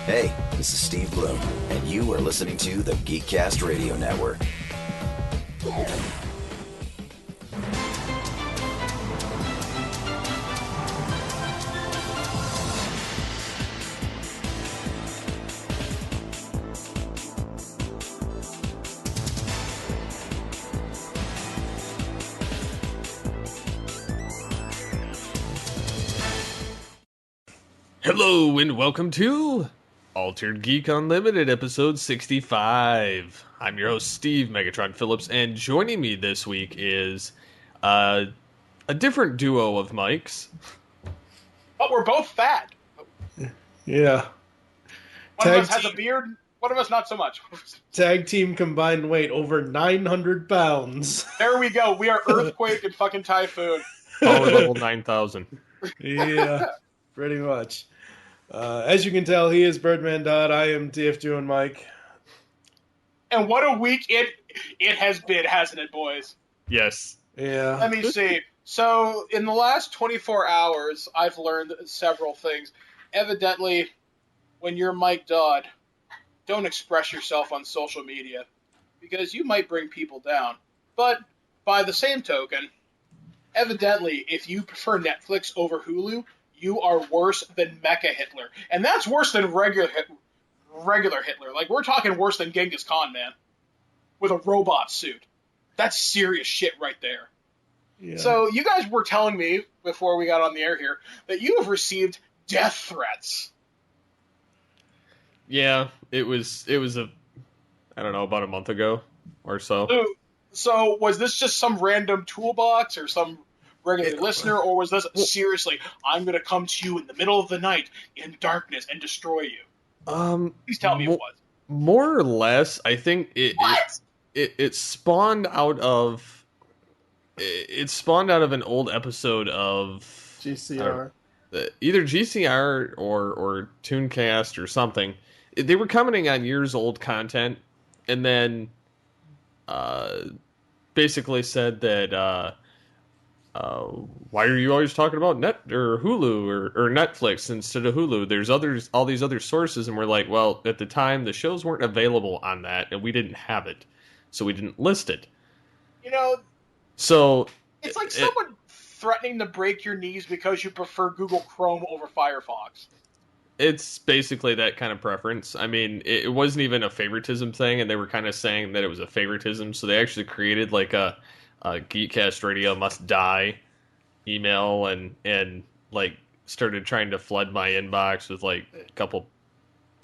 Hey, this is Steve Bloom, and you are listening to the Geekcast Radio Network. Hello and welcome to Altered Geek Unlimited, episode 65. I'm your host, Steve Megatron Phillips, and joining me this week is a different duo of mics. But we're both fat. Yeah. One of us has a beard, one of us not so much. Tag team combined weight over 900 pounds. There we go. We are Earthquake and fucking Typhoon. Power level 9,000. Yeah, pretty much. As you can tell, he is Birdman Dodd. I am DF2 and Mike. And what a week it has been, hasn't it, boys? Yes. Yeah. Let me see. So, in the last 24 hours, I've learned several things. Evidently, when you're Mike Dodd, don't express yourself on social media, because you might bring people down. But, by the same token, evidently, if you prefer Netflix over Hulu, you are worse than Mecha Hitler. And that's worse than regular Hitler. Like, we're talking worse than Genghis Khan, man. With a robot suit. That's serious shit right there. Yeah. So, you guys were telling me, before we got on the air here, that you have received death threats. Yeah, it was about a month ago or so. So, was this just some random toolbox or some regular listener, or was this seriously, I'm going to come to you in the middle of the night in darkness and destroy you? Please tell me it was. More or less, I think it spawned out of an old episode of GCR. Either GCR or Tooncast or something. They were commenting on years old content, and then basically said that why are you always talking about Hulu or Netflix instead of Hulu? There's all these other sources, and we're like, well, at the time the shows weren't available on that, and we didn't have it, so we didn't list it. You know, so it's like someone threatening to break your knees because you prefer Google Chrome over Firefox. It's basically that kind of preference. I mean, it wasn't even a favoritism thing, and they were kind of saying that it was a favoritism, so they actually created like a Geekcast Radio must die email and like started trying to flood my inbox with like a couple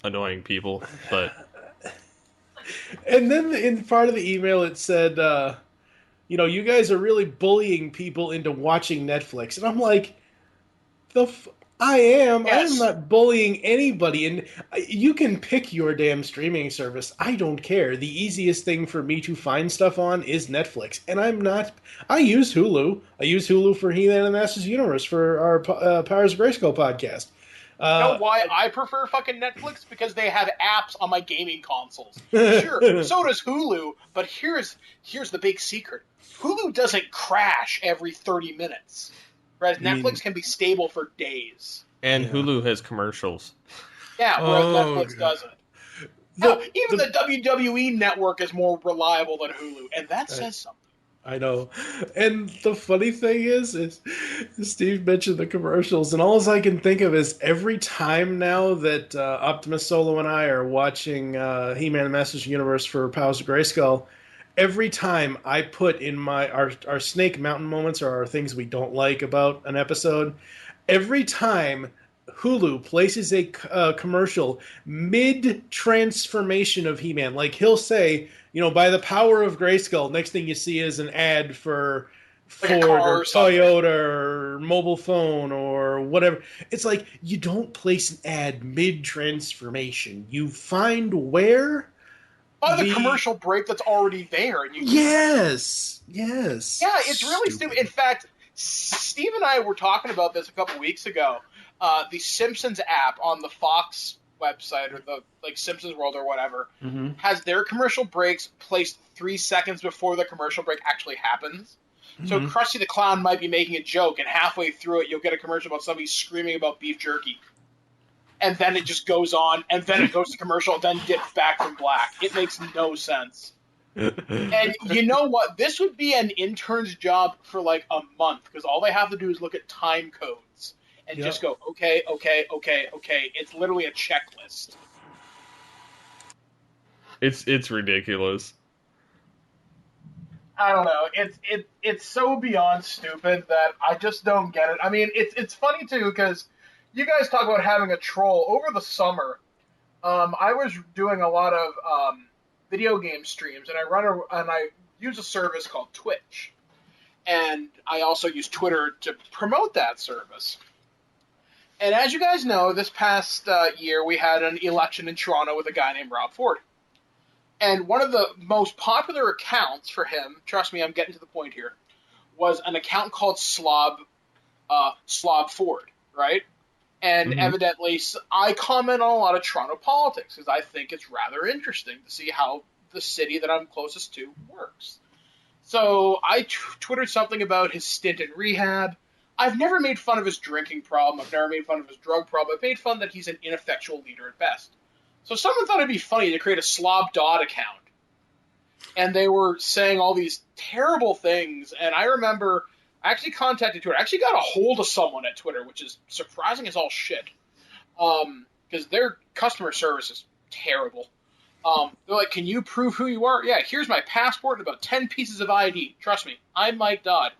annoying people. But And then in part of the email it said, you guys are really bullying people into watching Netflix. And I'm like, I am. Yes. I am not bullying anybody. And you can pick your damn streaming service. I don't care. The easiest thing for me to find stuff on is Netflix. And I use Hulu. I use Hulu for He-Man and Masters Universe for our Powers of Grayskull podcast. You know why I prefer fucking Netflix? Because they have apps on my gaming consoles. Sure, so does Hulu, but here's the big secret. Hulu doesn't crash every 30 minutes. Whereas Netflix can be stable for days. And Hulu has commercials. Yeah, whereas Netflix doesn't. Even the WWE network is more reliable than Hulu, and that says something. I know. And the funny thing is Steve mentioned the commercials, and all I can think of is every time now that Optimus Solo and I are watching He-Man and Masters Universe for Powers of Grayskull, every time I put in our Snake Mountain moments or our things we don't like about an episode, every time Hulu places a commercial mid-transformation of He-Man, like he'll say, by the power of Grayskull, next thing you see is an ad for Ford or Toyota or mobile phone or whatever. It's like, you don't place an ad mid-transformation. You find where... the commercial break that's already there. And Yes. Yeah, it's really stupid. In fact, Steve and I were talking about this a couple weeks ago. The Simpsons app on the Fox website or the Simpsons World or whatever has their commercial breaks placed 3 seconds before the commercial break actually happens. So Krusty the Clown might be making a joke, and halfway through it, you'll get a commercial about somebody screaming about beef jerky. and then it just goes on, and then it goes to commercial, then dips back from black. It makes no sense. And you know what? This would be an intern's job for like a month, because all they have to do is look at time codes and just go, okay. It's literally a checklist. It's ridiculous. I don't know. It's so beyond stupid that I just don't get it. I mean, it's funny too, because you guys talk about having a troll over the summer. I was doing a lot of video game streams, and I use a service called Twitch, and I also use Twitter to promote that service. And as you guys know, this past year we had an election in Toronto with a guy named Rob Ford. And one of the most popular accounts for him, trust me, I'm getting to the point here, was an account called Slob Ford, right? And evidently, I comment on a lot of Toronto politics because I think it's rather interesting to see how the city that I'm closest to works. So I twittered something about his stint in rehab. I've never made fun of his drinking problem. I've never made fun of his drug problem. I've made fun that he's an ineffectual leader at best. So someone thought it'd be funny to create a Slob Dodd account. And they were saying all these terrible things. And I remember I actually contacted Twitter. I actually got a hold of someone at Twitter, which is surprising as all shit. Because their customer service is terrible. They're like, can you prove who you are? Yeah, here's my passport and about 10 pieces of ID. Trust me, I'm Mike Dodd.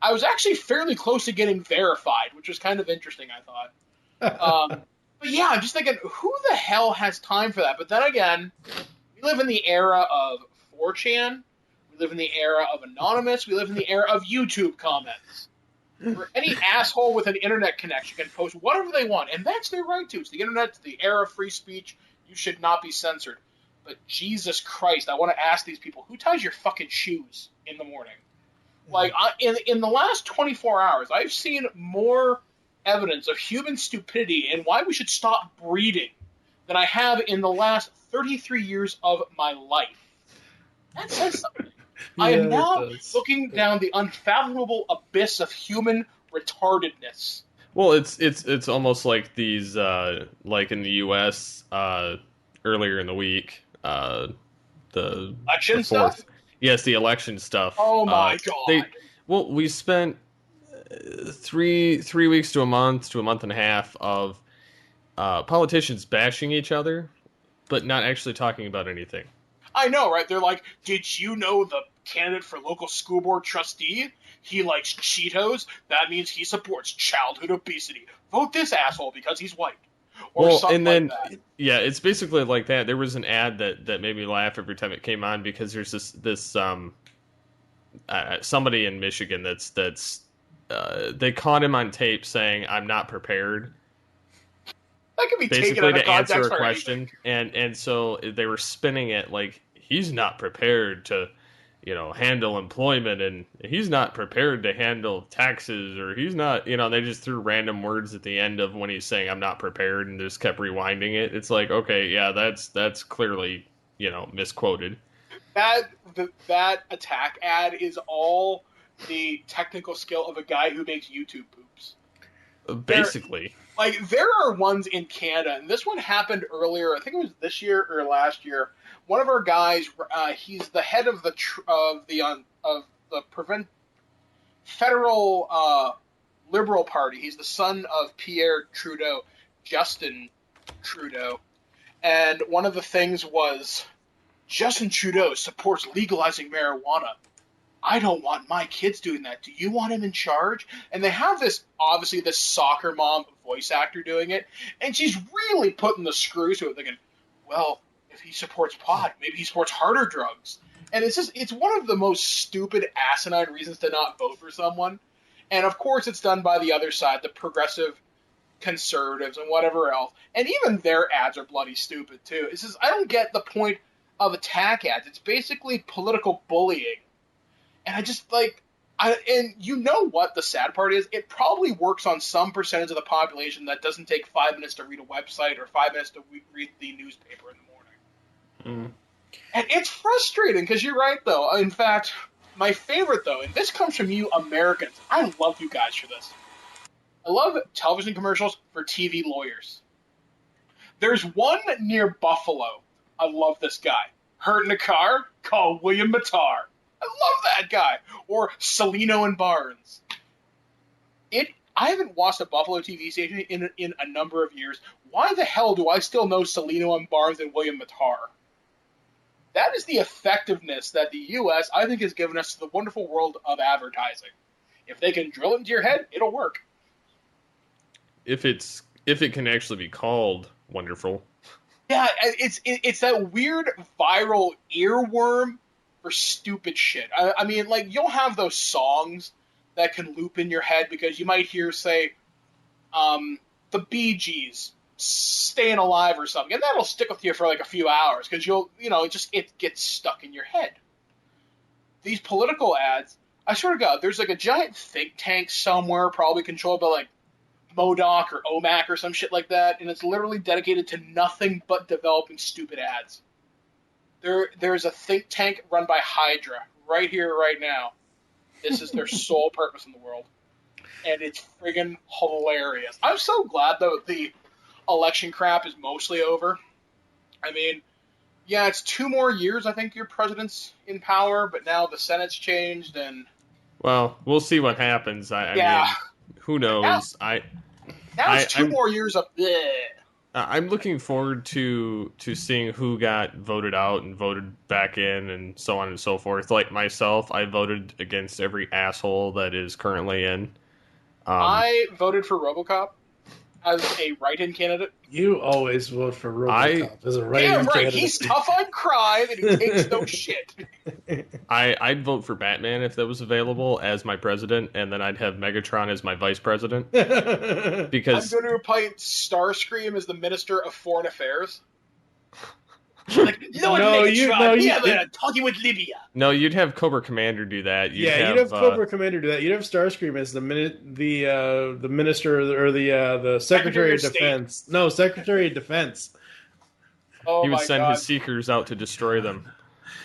I was actually fairly close to getting verified, which was kind of interesting, I thought. But yeah, I'm just thinking, who the hell has time for that? But then again, we live in the era of 4chan. We live in the era of Anonymous. We live in the era of YouTube comments. Where any asshole with an internet connection can post whatever they want, and that's their right to. It's the internet, it's the era of free speech. You should not be censored. But Jesus Christ, I want to ask these people, who ties your fucking shoes in the morning? Like, in the last 24 hours, I've seen more evidence of human stupidity and why we should stop breeding than I have in the last 33 years of my life. That says something. I am now looking down the unfathomable abyss of human retardedness. Well, it's almost like these, like in the U.S. Earlier in the week, the election stuff. Yes, the election stuff. Oh my god! We spent 3 weeks to a month and a half of politicians bashing each other, but not actually talking about anything. I know, right? They're like, did you know the candidate for local school board trustee? He likes Cheetos. That means he supports childhood obesity. Vote this asshole because he's white. Or something and then, like that. Yeah, it's basically like that. There was an ad that made me laugh every time it came on because there's this somebody in Michigan that's they caught him on tape saying, "I'm not prepared." That could be basically taken out of to answer context a question, and so they were spinning it like he's not prepared to, handle employment, and he's not prepared to handle taxes, or he's not, they just threw random words at the end of when he's saying I'm not prepared, and just kept rewinding it. It's like, okay, yeah, that's clearly, misquoted. That attack ad is all the technical skill of a guy who makes YouTube poops. Basically. There are ones in Canada, and this one happened earlier. I think it was this year or last year. One of our guys, he's the head of the federal Liberal Party. He's the son of Pierre Trudeau, Justin Trudeau, and one of the things was Justin Trudeau supports legalizing marijuana. I don't want my kids doing that. Do you want him in charge? And they have this soccer mom voice actor doing it, and she's really putting the screws to it, thinking, well, if he supports pot, maybe he supports harder drugs. And it's one of the most stupid, asinine reasons to not vote for someone. And of course it's done by the other side, the progressive conservatives and whatever else. And even their ads are bloody stupid too. I don't get the point of attack ads. It's basically political bullying. And I just and you know what the sad part is? It probably works on some percentage of the population that doesn't take 5 minutes to read a website or 5 minutes to read the newspaper in the morning. And it's frustrating because you're right, though. In fact, my favorite, though, and this comes from you Americans. I love you guys for this. I love television commercials for TV lawyers. There's one near Buffalo. I love this guy. Hurt in a car? Call William Matar. I love that guy. Or Celino and Barnes. I haven't watched a Buffalo TV station in a number of years. Why the hell do I still know Celino and Barnes and William Matar? That is the effectiveness that the U.S., I think, has given us to the wonderful world of advertising. If they can drill it into your head, it'll work. If it can actually be called wonderful. Yeah, it's that weird viral earworm for stupid shit. I mean, like, you'll have those songs that can loop in your head because you might hear, say, the Bee Gees, Staying Alive or something, and that'll stick with you for like a few hours because it gets stuck in your head. These political ads, I swear to God, there's like a giant think tank somewhere, probably controlled by like MODOK or OMAC or some shit like that, and it's literally dedicated to nothing but developing stupid ads. There's a think tank run by Hydra right here, right now. This is their sole purpose in the world. And it's friggin' hilarious. I'm so glad, though, the election crap is mostly over. I mean, yeah, it's 2 more years, I think, your president's in power, but now the Senate's changed, and... Well, we'll see what happens. I mean, who knows? Now it's 2 more years of... Bleh. I'm looking forward to seeing who got voted out and voted back in and so on and so forth. Like myself, I voted against every asshole that is currently in. I voted for RoboCop as a write-in candidate. You always vote for RoboCop as a write-in Damn right, candidate. he's tough on crime and he takes no shit. I'd vote for Batman if that was available as my president, and then I'd have Megatron as my vice president. Because I'm going to appoint Starscream as the Minister of Foreign Affairs. Like, Megatron, talking with Libya. No, you'd have Cobra Commander do that. You'd have Cobra Commander do that. You'd have Starscream as the minister or the Secretary of Defense. No, Secretary of Defense. Oh, he would send his seekers out to destroy them.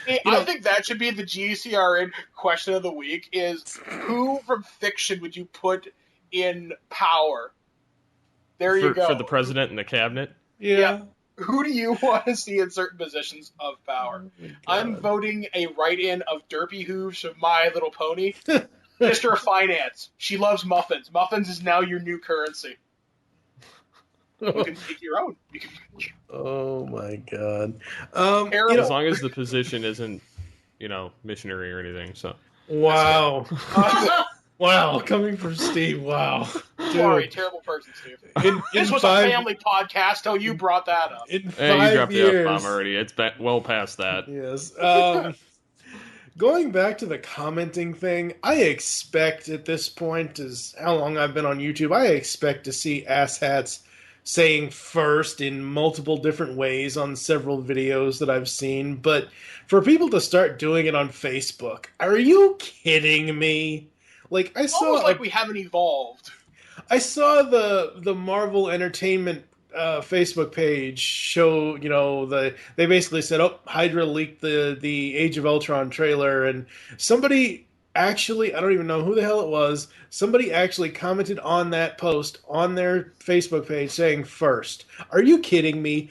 I think that should be the GCRN question of the week: is who from fiction would you put in power? There you go. For the president and the cabinet. Yeah. Who do you want to see in certain positions of power? I'm voting a write-in of Derpy Hooves from My Little Pony. Mr. Finance. She loves muffins. Muffins is now your new currency. You can make your own. Oh my God. As long as the position isn't, missionary or anything. So. Wow. Wow, coming from Steve, wow. You are a terrible person, Steve. This was a family podcast till you brought that up. You dropped the F-bomb already. It's well past that. Yes. Going back to the commenting thing, I expect at this point, is how long I've been on YouTube, I expect to see asshats saying first in multiple different ways on several videos that I've seen. But for people to start doing it on Facebook, are you kidding me? Like I saw, almost like we haven't evolved. I saw the Marvel Entertainment Facebook page show. They basically said, "Oh, Hydra leaked the Age of Ultron trailer," and somebody actually, I don't even know who the hell it was. Somebody actually commented on that post on their Facebook page saying first. Are you kidding me?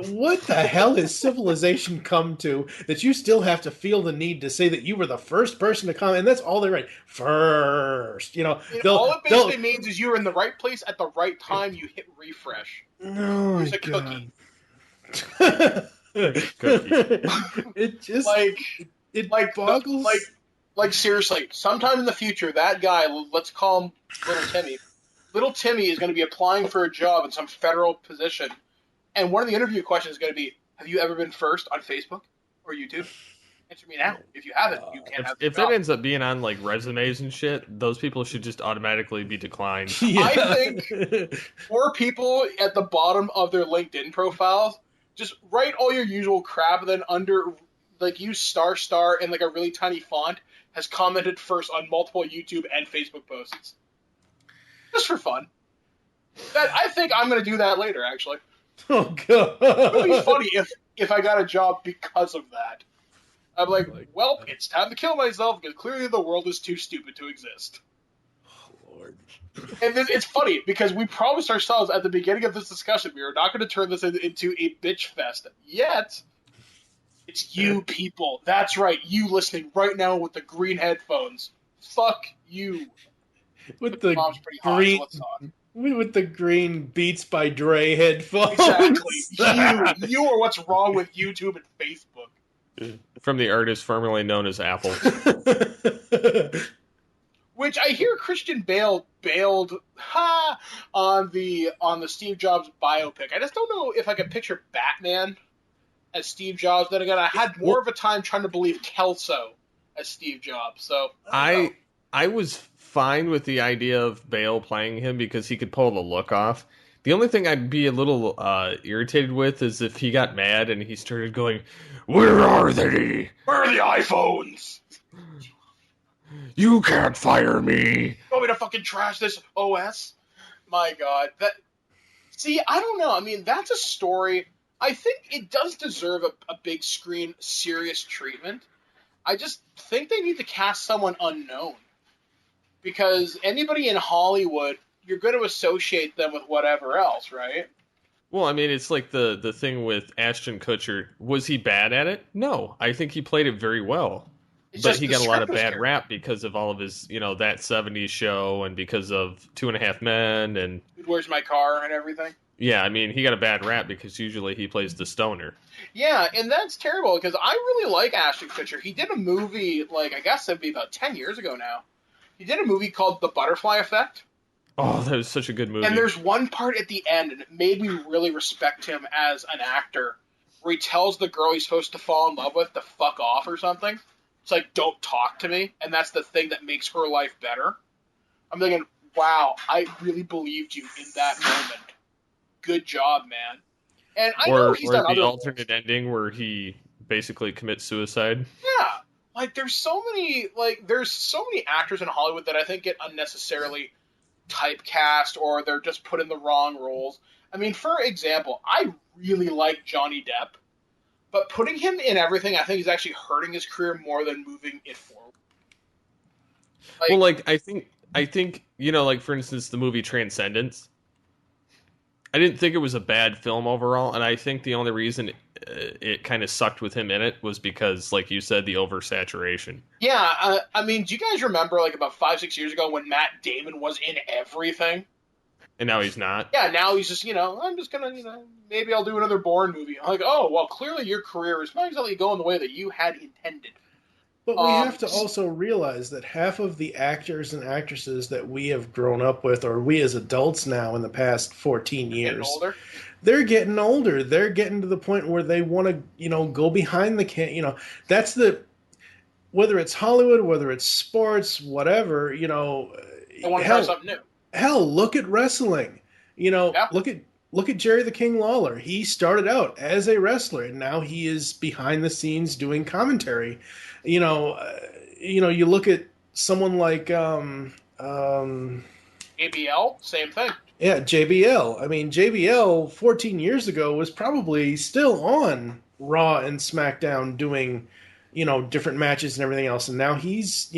What the hell has civilization come to that you still have to feel the need to say that you were the first person to comment? And that's all they write. First. All it basically means is you were in the right place at the right time. You hit refresh. No, here's a cookie. It just it boggles. Like seriously, sometime in the future, that guy, let's call him Little Timmy. Little Timmy is going to be applying for a job in some federal position. And one of the interview questions is going to be, have you ever been first on Facebook or YouTube? Answer me now. If you haven't, you can't have the If job. that ends up being on like resumes and shit, those people should just automatically be declined. Yeah. I think for people at the bottom of their LinkedIn profiles, just write all your usual crap, and then under, like, use ** in like a really tiny font, has commented first on multiple YouTube and Facebook posts. Just for fun. I think I'm going to do that later, actually. Oh, God. It would be funny if I got a job because of that. I'm like, well, it's time to kill myself because clearly the world is too stupid to exist. Oh, Lord. And then it's funny because we promised ourselves at the beginning of this discussion we are not going to turn this into a bitch fest. Yet, it's you people. That's right, you listening right now with the green headphones. Fuck you. With the Mom's pretty hot, so green, let's talk. with the green Beats by Dre headphones. Exactly. You are what's wrong with YouTube and Facebook. From the artist formerly known as Apple. Which I hear Christian Bale bailed on the Steve Jobs biopic. I just don't know if I can picture Batman as Steve Jobs. Then again, I had more of a time trying to believe Kelso as Steve Jobs. So I was fine with the idea of Bale playing him because he could pull the look off. The only thing I'd be a little irritated with is if he got mad and he started going, "Where are they? Where are the iPhones? You can't fire me." You want me to fucking trash this OS? My God, See, I don't know. I mean, that's a story. I think it does deserve a big screen serious treatment. I just think they need to cast someone unknown. Because anybody in Hollywood, you're going to associate them with whatever else, right? Well, I mean, it's like the thing with Ashton Kutcher. Was he bad at it? No. I think he played it very well. But he got a lot of bad rap because of all of his, That 70s Show and because of 2.5 Men and... Where's My Car and everything? Yeah, I mean, he got a bad rap because usually he plays the stoner. Yeah, and that's terrible because I really like Ashton Kutcher. He did a movie, I guess it'd be about 10 years ago now. He did a movie called The Butterfly Effect. Oh, that was such a good movie. And there's one part at the end, and it made me really respect him as an actor, where he tells the girl he's supposed to fall in love with to fuck off or something. It's like, don't talk to me, and that's the thing that makes her life better. I'm thinking, wow, I really believed you in that moment. Good job, man. And I know he's done other alternate ending where he basically commits suicide. Yeah. There's so many actors in Hollywood that I think get unnecessarily typecast or they're just put in the wrong roles. I mean, for example, I really like Johnny Depp, but putting him in everything, I think is actually hurting his career more than moving it forward. I think for instance, the movie Transcendence. I didn't think it was a bad film overall, and I think the only reason it kind of sucked with him in it was because, like you said, the oversaturation. Yeah, I mean, do you guys remember, about 5-6 years ago when Matt Damon was in everything? And now he's not? Yeah, now he's just, I'm just going to, maybe I'll do another Bourne movie. I'm like, oh, well, clearly your career is not exactly going the way that you had intended. But we have to also realize that half of the actors and actresses that we have grown up with, or we as adults now in the past 14 years, they're getting older. They're getting to the point where they want to, go behind the camera. That's whether it's Hollywood, whether it's sports, whatever, they want to try something new. Hell, look at wrestling. Look at Jerry the King Lawler. He started out as a wrestler, and now he is behind the scenes doing commentary. You look at someone like JBL, same thing. Yeah, JBL. I mean, JBL 14 years ago was probably still on Raw and SmackDown doing, different matches and everything else, and now he's,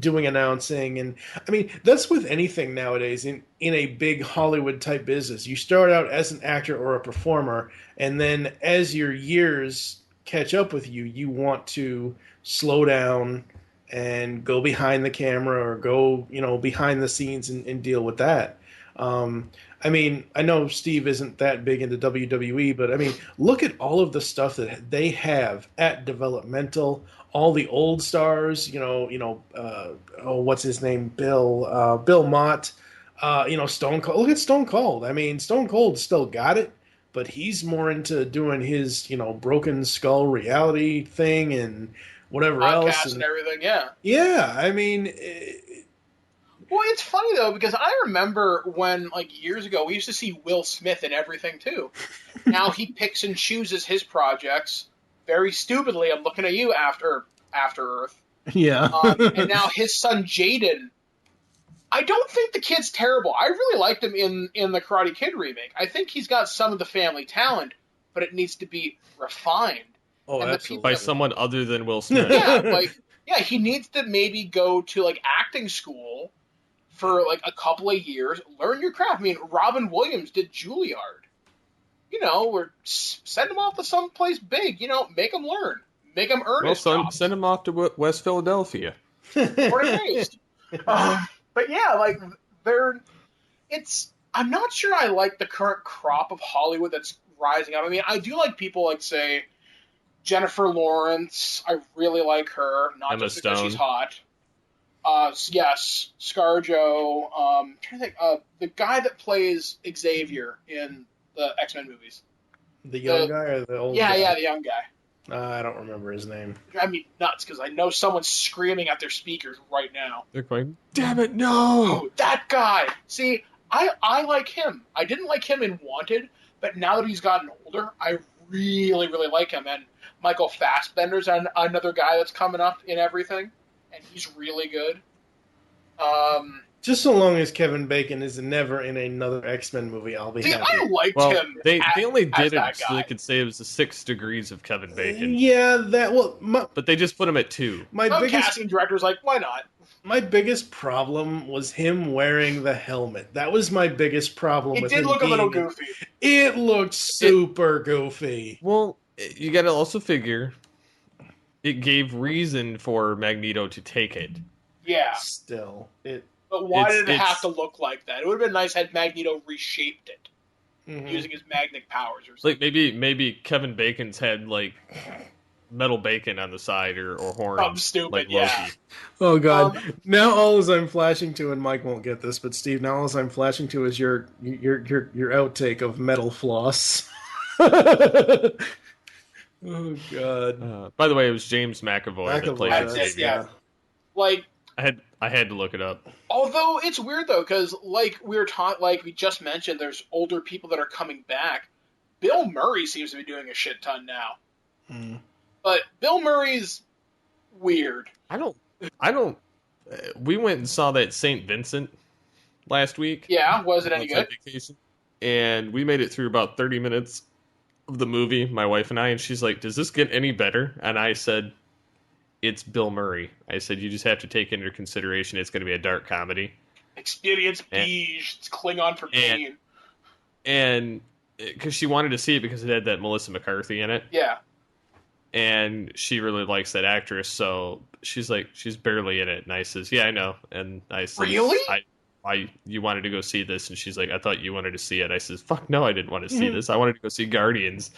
doing announcing. And I mean, that's with anything nowadays in a big Hollywood type business. You start out as an actor or a performer, and then as your years catch up with you, you want to slow down and go behind the camera or go, behind the scenes and deal with that. I mean, I know Steve isn't that big into WWE, but I mean, look at all of the stuff that they have at developmental, all the old stars, what's his name? Bill Mott, Stone Cold. Look at Stone Cold. I mean, Stone Cold still got it, but he's more into doing his, Broken Skull reality thing and whatever podcasts else. And everything, yeah. Yeah, I mean... Well, it's funny, though, because I remember when, years ago, we used to see Will Smith in everything, too. Now he picks and chooses his projects. Very stupidly, I'm looking at you, After Earth. Yeah. And now his son, Jaden, I don't think the kid's terrible. I really liked him in the Karate Kid remake. I think he's got some of the family talent, but it needs to be refined. Oh, and absolutely. By someone other than Will Smith. Yeah, he needs to maybe go to, acting school for like a couple of years. Learn your craft. I mean, Robin Williams did Juilliard. You know, or send him off to someplace big. You know, make him learn. Make him earn his jobs. Send him off to West Philadelphia. Born and raised. But yeah, like I'm not sure I like the current crop of Hollywood that's rising up. I mean, I do like people like, say, Jennifer Lawrence. I really like her, not Emma just because Stone. she's hot. Yes, ScarJo. I'm trying to think. The guy that plays Xavier in the X-Men movies. The young guy or the old guy? Yeah, the young guy. I don't remember his name. I mean, nuts, because I know someone's screaming at their speakers right now. They're going, damn it, no! Oh, that guy! See, I like him. I didn't like him in Wanted, but now that he's gotten older, I really, really like him. And Michael Fassbender's another guy that's coming up in everything, and he's really good. Just so long as Kevin Bacon is never in another X-Men movie, I'll be happy. I liked Well, him. they only did it that so guy. they could say it was the 6 degrees of Kevin Bacon. Yeah, But they just put him at 2. Some casting director's like, why not? My biggest problem was him wearing the helmet. That was my biggest problem It with did him look a little being- goofy. It looked super goofy. Well, you got to also figure it gave reason for Magneto to take it. Yeah, Still, but why did it it's- have to look like that? It would have been nice had Magneto reshaped it mhm. using his magnetic powers or something. Like maybe Kevin Bacon's had like metal bacon on the side or horns. Something stupid, like yeah. Loki. Oh god! Now all as I'm flashing to, and Mike won't get this, but Steve, now all as I'm flashing to is your outtake of metal floss. Oh god! By the way, it was James McAvoy that played That's Xavier. it, yeah. Like, I had to look it up. although it's weird though, because like we were taught, like we just mentioned, there's older people that are coming back. Bill Murray seems to be doing a shit ton now, but Bill Murray's weird. I don't. We went and saw that St. Vincent last week. Yeah, was it any outside good? Vacation, and we made it through about 30 minutes of the movie, my wife and I, and she's like, "Does this get any better?" And I said, "It's Bill Murray." I said, "You just have to take into consideration it's going to be a dark comedy." Experience beige. It's Klingon for pain. And because she wanted to see it because it had that Melissa McCarthy in it, Yeah. and she really likes that actress, so she's like, she's barely in it. And I says, "Yeah, I know." And I said, Really? I you wanted to go see this? And she's like, "I thought you wanted to see it." I says, "Fuck no, I didn't want to see this. I wanted to go see Guardians."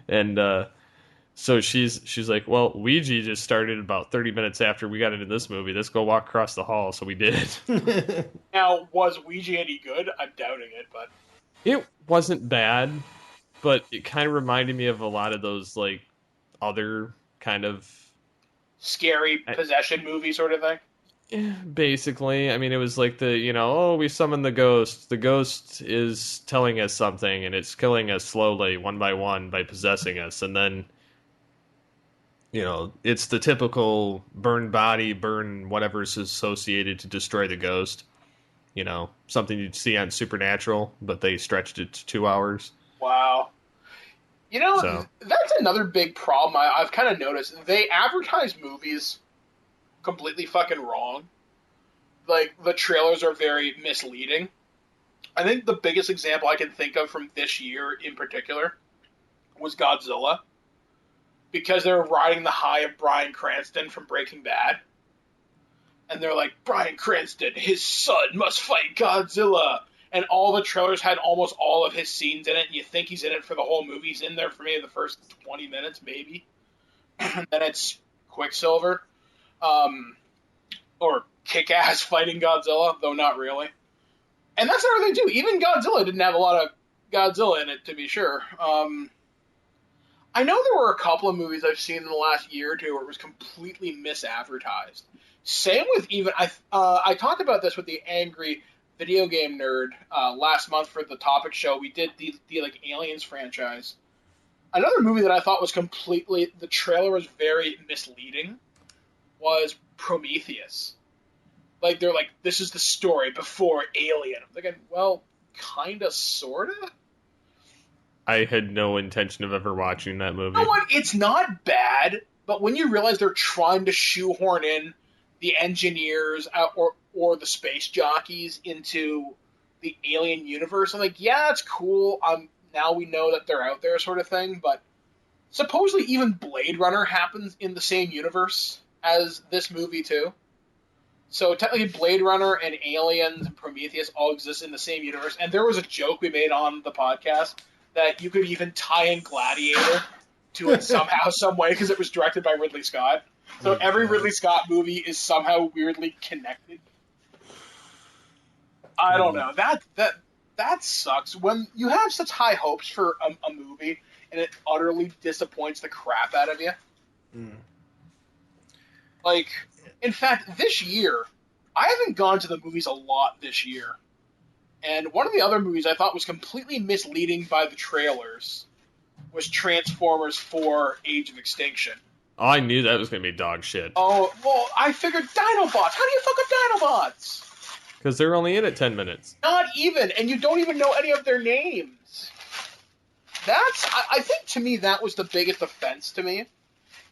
And so she's like, "Well, Ouija just started about 30 minutes after we got into this movie. Let's go walk across the hall." So we did. Now, was Ouija any good? I'm doubting it, but It wasn't bad, but it kind of reminded me of a lot of those like other kind of scary possession movie sort of thing. basically. I mean, it was like we summoned the ghost. The ghost is telling us something, and it's killing us slowly, one by one, by possessing us. And then, it's the typical burn body, burn whatever's associated to destroy the ghost. Something you'd see on Supernatural, but they stretched it to 2 hours. Wow. That's another big problem I've kind of noticed. They advertise movies completely fucking wrong. Like, the trailers are very misleading. I think the biggest example I can think of from this year in particular was Godzilla. Because they were riding the high of Bryan Cranston from Breaking Bad. And they're like, Bryan Cranston, his son must fight Godzilla. And all the trailers had almost all of his scenes in it, and you think he's in it for the whole movie. He's in there for maybe the first 20 minutes, maybe. And then it's Quicksilver. Or Kick-Ass fighting Godzilla, though not really. And that's not what they do. Even Godzilla didn't have a lot of Godzilla in it, to be sure. I know there were a couple of movies I've seen in the last year or two where it was completely misadvertised. Same with even... I talked about this with the Angry Video Game Nerd last month for the topic show. We did the Aliens franchise. Another movie that I thought was completely... The trailer was very misleading was Prometheus. Like, they're like, this is the story before Alien. I'm thinking, well, kinda, sorta? I had no intention of ever watching that movie. You know what? It's not bad, but when you realize they're trying to shoehorn in the engineers, or the space jockeys into the alien universe. I'm like, yeah, it's cool. Now we know that they're out there, sort of thing. But supposedly, even Blade Runner happens in the same universe as this movie too. So technically, Blade Runner and Aliens and Prometheus all exist in the same universe. And there was a joke we made on the podcast that you could even tie in Gladiator to it somehow, some way, because it was directed by Ridley Scott. So every Ridley Scott movie is somehow weirdly connected. I don't know. That sucks. When you have such high hopes for a movie and it utterly disappoints the crap out of you. Like, in fact, this year, I haven't gone to the movies a lot this year. And one of the other movies I thought was completely misleading by the trailers was Transformers 4 Age of Extinction. Oh, I knew that was going to be dog shit. Oh, well, I figured Dinobots. How do you fuck up Dinobots? Because they're only in it 10 minutes. Not even, and you don't even know any of their names. I think to me that was the biggest offense to me.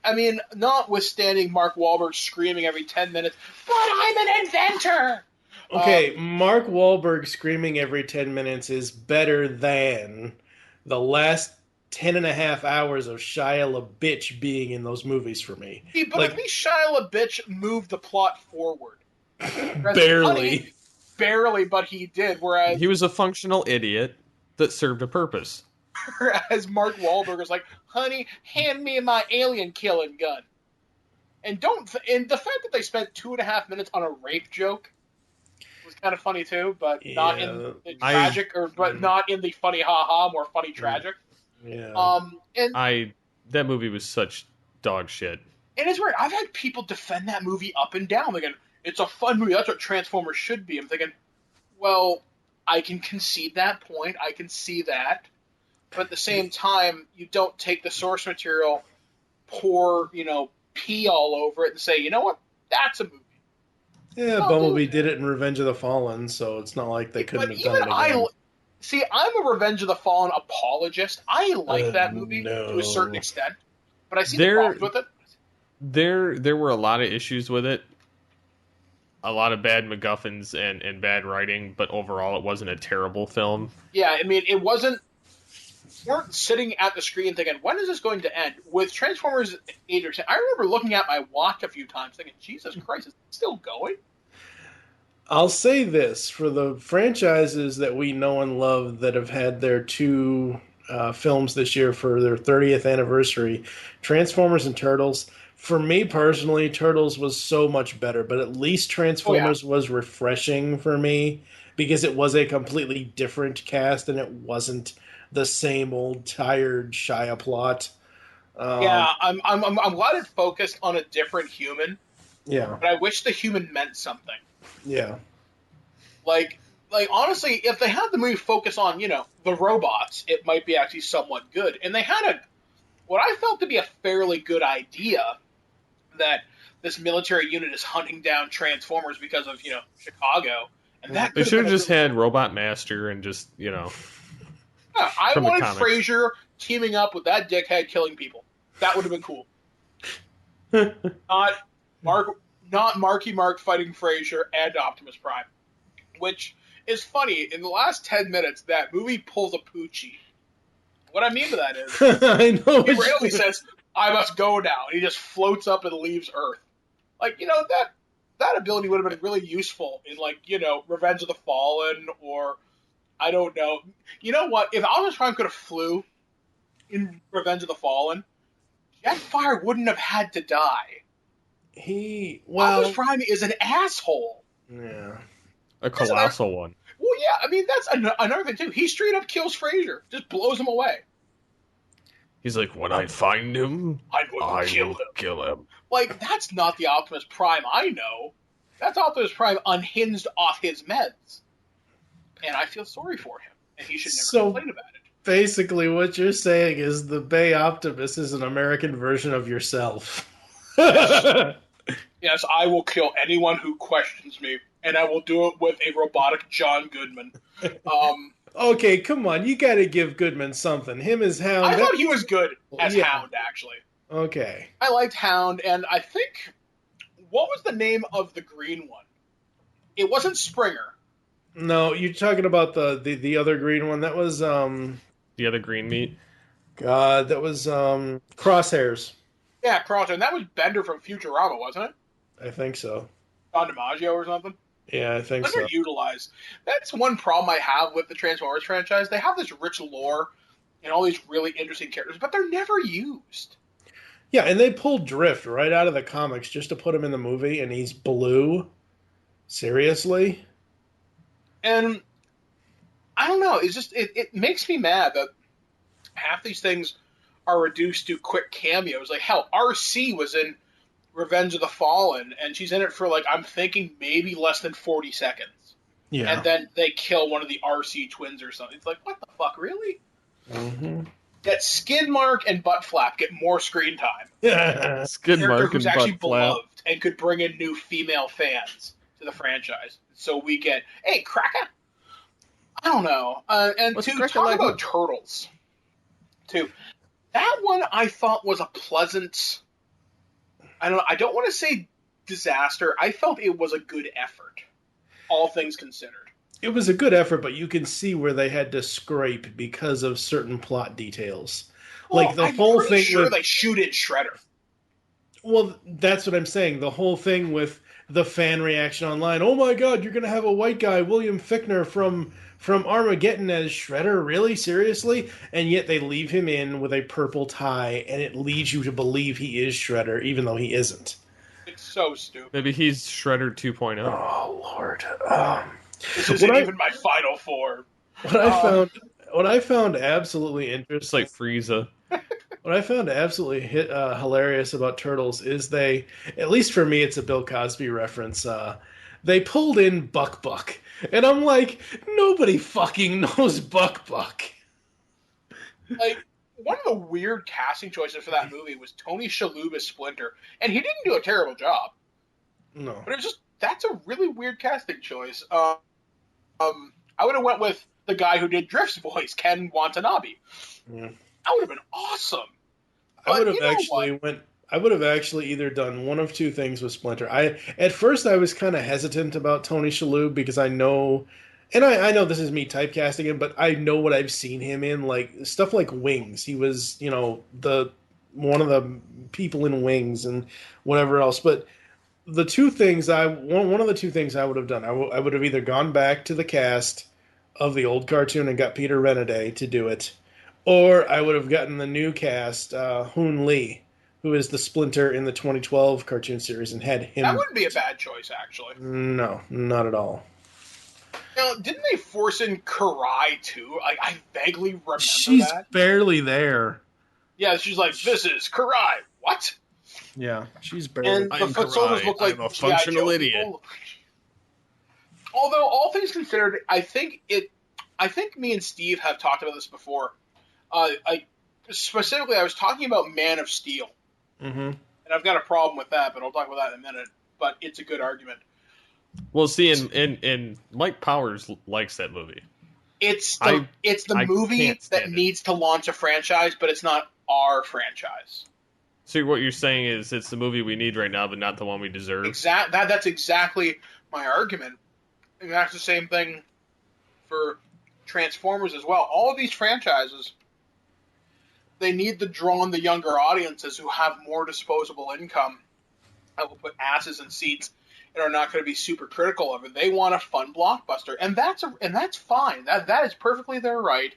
I mean, notwithstanding Mark Wahlberg screaming every 10 minutes, but I'm an inventor! Okay, Mark Wahlberg screaming every 10 minutes is better than the last 10 and a half hours of Shia LaBeouf being in those movies for me. But at least Shia LaBeouf moved the plot forward. Barely. Barely, but he did, whereas... He was a functional idiot that served a purpose. Whereas Mark Wahlberg was like, honey, hand me my alien killing gun. And the fact that they spent 2.5 minutes on a rape joke was kind of funny too, but not in the tragic, not in the funny ha-ha, more funny tragic. Yeah. That movie was such dog shit. And it's weird. I've had people defend that movie up and down. They're going, it's a fun movie. That's what Transformers should be. I'm thinking, well, I can concede that point. I can see that. But at the same time, you don't take the source material, pour, pee all over it and say, you know what? That's a movie. Yeah, Bumblebee did it in Revenge of the Fallen, so it's not like they couldn't have done it again. See, I'm a Revenge of the Fallen apologist. I like that movie to a certain extent, but I see the problems with it. There were a lot of issues with it, a lot of bad MacGuffins and bad writing, but overall it wasn't a terrible film. Yeah, I mean, it wasn't... We weren't sitting at the screen thinking, when is this going to end? With Transformers Age of Extinction, I remember looking at my watch a few times thinking, Jesus Christ, is it still going? I'll say this, for the franchises that we know and love that have had their two films this year for their 30th anniversary, Transformers and Turtles, for me personally, Turtles was so much better, but at least Transformers was refreshing for me because it was a completely different cast and it wasn't the same old tired Shia plot. I'm glad it focused on a different human. Yeah. But I wish the human meant something. Yeah. Like honestly, if they had the movie focus on, the robots, it might be actually somewhat good. And they had what I felt to be a fairly good idea that this military unit is hunting down Transformers because of, Chicago. And that they should have just had Robot Master and just, Yeah, I wanted Frasier teaming up with that dickhead killing people. That would have been cool. Not Marky Mark fighting Frasier and Optimus Prime. Which is funny. In the last 10 minutes, that movie pulls a Poochie. What I mean by that is, I know he randomly says, I must go now. And he just floats up and leaves Earth. Like, that ability would have been really useful in, Revenge of the Fallen or... I don't know. You know what? If Optimus Prime could have flew in Revenge of the Fallen, Jetfire wouldn't have had to die. Optimus Prime is an asshole. Yeah. A colossal one. Well, yeah, I mean, that's another thing, too. He straight up kills Frasier. Just blows him away. He's like, when I find him, I will kill him. Like, that's not the Optimus Prime I know. That's Optimus Prime unhinged off his meds. And I feel sorry for him. And he should never complain about it. Basically, what you're saying is the Bay Optimus is an American version of yourself. Yes, I will kill anyone who questions me. And I will do it with a robotic John Goodman. Okay, come on. You got to give Goodman something. Him as Hound. I thought he was good as Hound, actually. Okay. I liked Hound, and I think... What was the name of the green one It wasn't Springer. No, you're talking about the other green one. That was The other green meat. God, that was Crosshairs. Yeah, Crosshair. And that was Bender from Futurama, wasn't it? I think so. Don DiMaggio or something. Yeah, I think so. Underutilized. That's one problem I have with the Transformers franchise. They have this rich lore and all these really interesting characters, but they're never used. Yeah, and they pulled Drift right out of the comics just to put him in the movie, and he's blue. Seriously? And I don't know. It's just it makes me mad that half these things are reduced to quick cameos. Like hell, RC was in Revenge of the Fallen, and she's in it for like I'm thinking maybe less than 40 seconds. Yeah. And then they kill one of the RC twins or something. It's like, what the fuck, really? Mm-hmm. That Skidmark and Buttflap get more screen time. Skid Character mark who's and actually butt flap. beloved and could bring in new female fans to the franchise. So we get, hey, Cracker. I don't know. And What's to Cracker talk like? about Turtles, too. That one I thought was a pleasant. I don't want to say disaster. I felt it was a good effort, all things considered. It was a good effort, but you can see where they had to scrape because of certain plot details. Like the whole thing sure with they shoot in Shredder. Well, that's what I'm saying. The whole thing with the fan reaction online. Oh my God, you're gonna have a white guy, William Fichtner from Armageddon as Shredder? Really? Seriously? And yet they leave him in with a purple tie, and it leads you to believe he is Shredder, even though he isn't. It's so stupid. Maybe he's Shredder 2.0. Oh Lord. This isn't even my final form. What I found absolutely Just interesting. like Frieza. What I found absolutely hilarious about Turtles is they, at least for me, it's a Bill Cosby reference. They pulled in Buck Buck, and I'm like, nobody fucking knows Buck Buck. Like, one of the weird casting choices for that movie was Tony Shalhoub as Splinter, and he didn't do a terrible job. No. But it was just, that's a really weird casting choice. I would have went with the guy who did Drift's voice, Ken Watanabe. Yeah. That would have been awesome. I would have you know actually I would have actually either done one of two things with Splinter. At first I was kind of hesitant about Tony Shalhoub because I know, and I know this is me typecasting him, but I know what I've seen him in, like stuff like Wings. He was, the one of the people in Wings and whatever else. But the two things one of the two things I would have done, I would have either gone back to the cast of the old cartoon and got Peter Renaday to do it, or I would have gotten the new cast, Hoon Lee, who is the Splinter in the 2012 cartoon series, and had him. That wouldn't be a bad choice, actually. No, not at all. Now, didn't they force in Karai, too? Like, I vaguely remember She's that. barely there. Yeah, she's like, this is Karai. What? Yeah, she's barely. And the I'm foot soldiers Karai. look like I'm a G.I. functional Joe idiot. people. Although, all things considered, I think me and Steve have talked about this before. Specifically, I was talking about Man of Steel. Mm-hmm. And I've got a problem with that, but I'll talk about that in a minute. But it's a good argument. Well, see, and Mike Powers likes that movie. It's the movie can't that stand it. needs to launch a franchise, but it's not our franchise. So what you're saying is it's the movie we need right now, but not the one we deserve. That's exactly my argument. And that's the same thing for Transformers as well. All of these franchises, they need to draw in the younger audiences who have more disposable income that will put asses in seats and are not going to be super critical of it. They want a fun blockbuster, and that's fine. That is perfectly their right,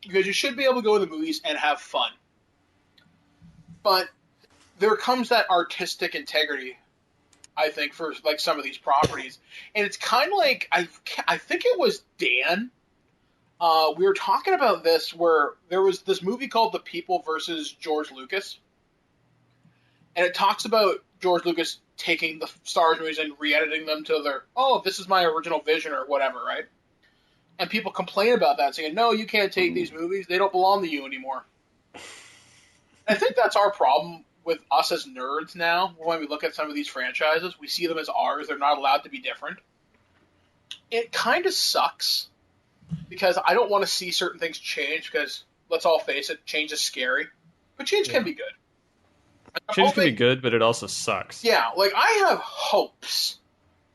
because you should be able to go to the movies and have fun. But there comes that artistic integrity, I think, for like some of these properties, and it's kind of like I think it was Dan. We were talking about this where there was this movie called The People versus George Lucas, and it talks about George Lucas taking the Star Wars movies and re-editing them to their, this is my original vision or whatever, right? And people complain about that, saying, no, you can't take these movies. They don't belong to you anymore. I think that's our problem with us as nerds now. When we look at some of these franchises, we see them as ours. They're not allowed to be different. It kind of sucks, because I don't want to see certain things change, because, let's all face it, change is scary. But change can be good. Change can be good, but it also sucks. Yeah, like, I have hopes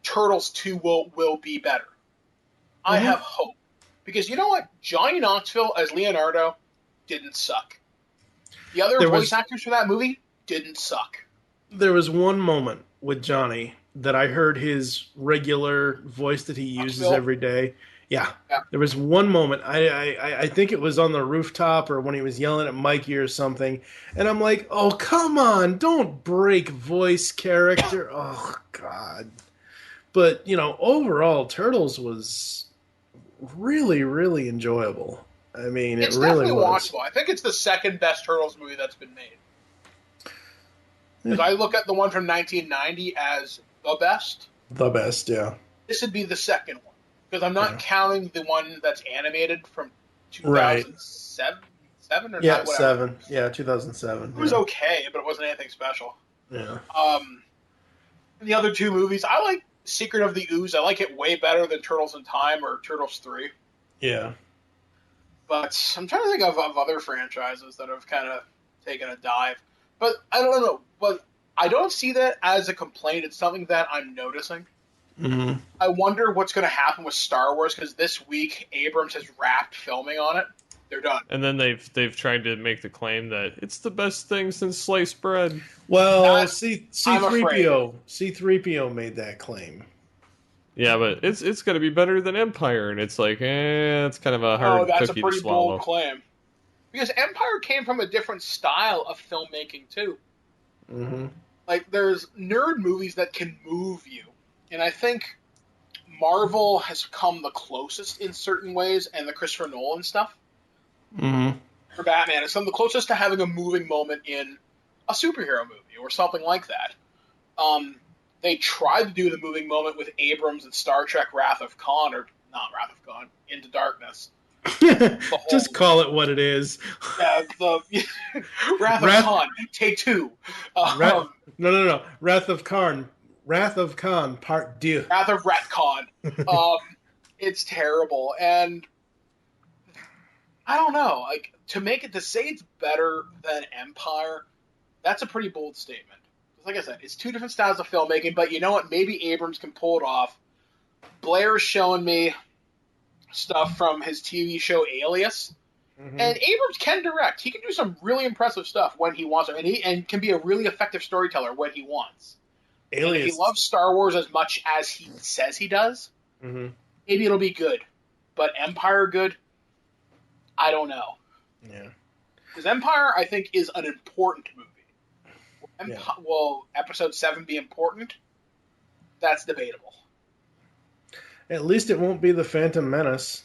Turtles 2 will be better. I have hope. Because you know what? Johnny Knoxville as Leonardo didn't suck. The other voice actors for that movie didn't suck. There was one moment with Johnny that I heard his regular voice that he uses every day. Yeah. There was one moment. I think it was on the rooftop or when he was yelling at Mikey or something. And I'm like, oh, come on. Don't break voice character. Oh, God. But, overall, Turtles was really, really enjoyable. I mean, it really was. It's definitely watchable. I think it's the second best Turtles movie that's been made. Because I look at the one from 1990 as the best. The best, yeah. This would be the second one. Because I'm not counting the one that's animated from 2007? Right. Or yeah, not, 7. Yeah, 2007. It was okay, but it wasn't anything special. Yeah. The other two movies, I like Secret of the Ooze. I like it way better than Turtles in Time or Turtles 3. Yeah. But I'm trying to think of other franchises that have kind of taken a dive. But I don't know. But I don't see that as a complaint. It's something that I'm noticing. Mm-hmm. I wonder what's going to happen with Star Wars because this week Abrams has wrapped filming on it. They're done. And then they've tried to make the claim that it's the best thing since sliced bread. Well, C-3PO made that claim. Yeah, but it's going to be better than Empire, and it's like, it's kind of a hard cookie to swallow. That's a pretty bold claim. Because Empire came from a different style of filmmaking, too. Mm-hmm. Like, there's nerd movies that can move you. And I think Marvel has come the closest in certain ways, and the Christopher Nolan stuff. Mm-hmm. For Batman, it's come the closest to having a moving moment in a superhero movie or something like that. They tried to do the moving moment with Abrams and Star Trek Wrath of Khan, or not Wrath of Khan, Into Darkness. Just call it what it is. Yeah, Wrath of Khan, take 2. No. Wrath of Khan, part 2. Wrath of Retcon. It's terrible, and I don't know. Like, to say it's better than Empire, that's a pretty bold statement. Like I said, it's two different styles of filmmaking, but you know what? Maybe Abrams can pull it off. Blair's showing me stuff from his TV show Alias, and Abrams can direct. He can do some really impressive stuff when he wants to, and can be a really effective storyteller when he wants. Alias. And if he loves Star Wars as much as he says he does, maybe it'll be good. But Empire good? I don't know. Yeah. Because Empire, I think, is an important movie. Will Episode 7 be important? That's debatable. At least it won't be the Phantom Menace.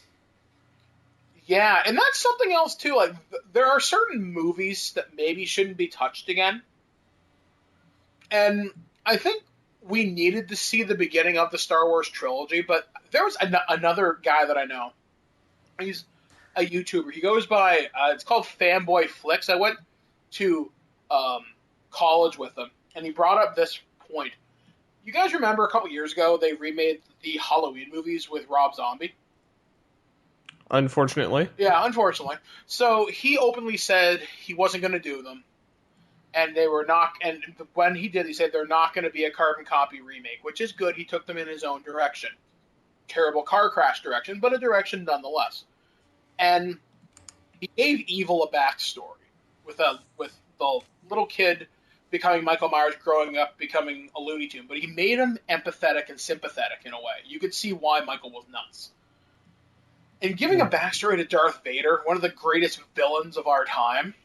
Yeah, and that's something else, too. Like, there are certain movies that maybe shouldn't be touched again. And I think we needed to see the beginning of the Star Wars trilogy, but there was another guy that I know. He's a YouTuber. He goes by, it's called Fanboy Flicks. I went to college with him, and he brought up this point. You guys remember a couple years ago they remade the Halloween movies with Rob Zombie? Unfortunately. Yeah, unfortunately. So he openly said he wasn't going to do them, and they were not. And when he did, he said they're not going to be a carbon copy remake, which is good. He took them in his own direction. Terrible car crash direction, but a direction nonetheless. And he gave Evil a backstory with the little kid becoming Michael Myers, growing up, becoming a Looney Tune. But he made him empathetic and sympathetic in a way. You could see why Michael was nuts. And giving a backstory to Darth Vader, one of the greatest villains of our time,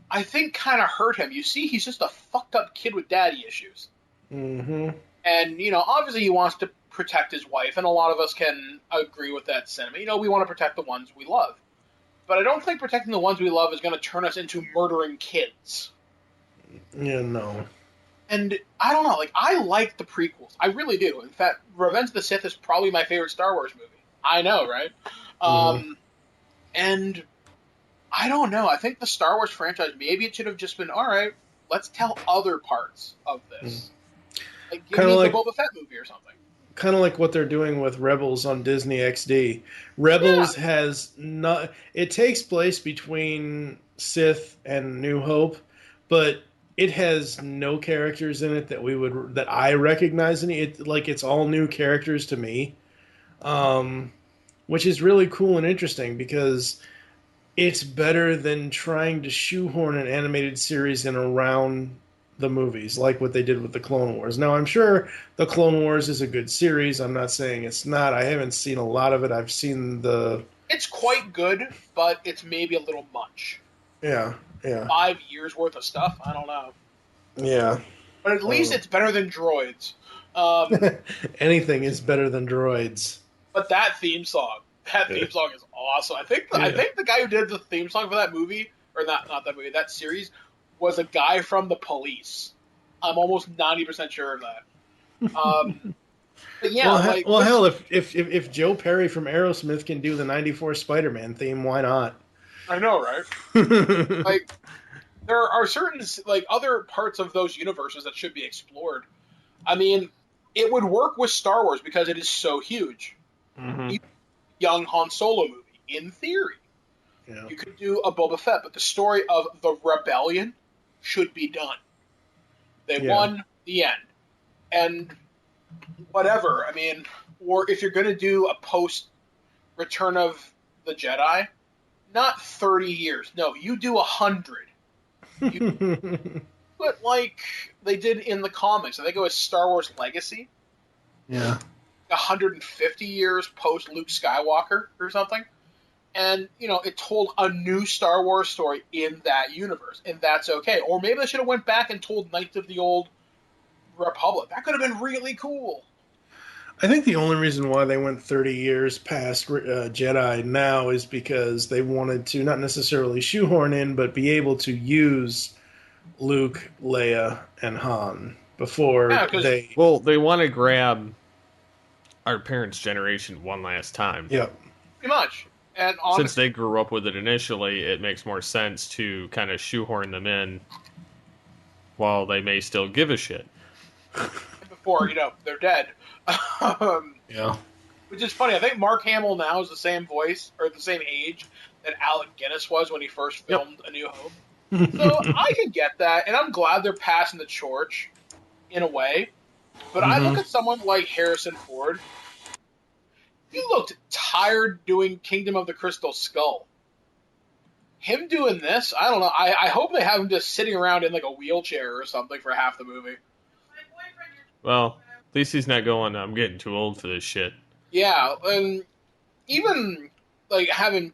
I think kind of hurt him. You see, he's just a fucked up kid with daddy issues. Mm-hmm. And, obviously he wants to protect his wife, and a lot of us can agree with that sentiment. We want to protect the ones we love. But I don't think protecting the ones we love is going to turn us into murdering kids. Yeah, no. And I don't know, I like the prequels. I really do. In fact, Revenge of the Sith is probably my favorite Star Wars movie. I know, right? And I don't know. I think the Star Wars franchise, maybe it should have just been, all right, let's tell other parts of this. Give me the Boba Fett movie or something. Kind of like what they're doing with Rebels on Disney XD. Rebels has not... It takes place between Sith and New Hope, but it has no characters in it that I recognize any. It's all new characters to me, which is really cool and interesting because it's better than trying to shoehorn an animated series in around the movies, like what they did with the Clone Wars. Now, I'm sure the Clone Wars is a good series. I'm not saying it's not. I haven't seen a lot of it. I've seen the. It's quite good, but it's maybe a little much. Yeah, yeah. 5 years worth of stuff? I don't know. Yeah. But at least it's better than Droids. Anything is better than Droids. But that theme song is awesome. I think the guy who did the theme song for that movie, or not that movie, that series, was a guy from the Police. I'm almost 90% sure of that. But yeah, hell, if Joe Perry from Aerosmith can do the '94 Spider-Man theme, why not? I know, right? Like, there are certain other parts of those universes that should be explored. I mean, it would work with Star Wars because it is so huge. Mm-hmm. Young Han Solo movie, in theory. Yeah. You could do a Boba Fett, but the story of the rebellion should be done. They won, the end. And whatever, I mean, or if you're going to do a post Return of the Jedi, not 30 years. No, you do 100. But like they did in the comics, I think it was Star Wars Legacy. Yeah. 150 years post Luke Skywalker or something. And, it told a new Star Wars story in that universe, and that's okay. Or maybe they should have went back and told Knights of the Old Republic. That could have been really cool. I think the only reason why they went 30 years past Jedi now is because they wanted to not necessarily shoehorn in, but be able to use Luke, Leia, and Han before they... Well, they want to grab our parents' generation one last time. Yep. Pretty much. And honestly, since they grew up with it initially, it makes more sense to kind of shoehorn them in while they may still give a shit. Before, they're dead. Yeah. Which is funny. I think Mark Hamill now is the same voice, or the same age, that Alec Guinness was when he first filmed A New Hope. So I can get that, and I'm glad they're passing the torch, in a way. But I look at someone like Harrison Ford. He looked tired doing Kingdom of the Crystal Skull. Him doing this, I don't know. I hope they have him just sitting around in like a wheelchair or something for half the movie. Well, at least he's not going, I'm getting too old for this shit. Yeah, and even like having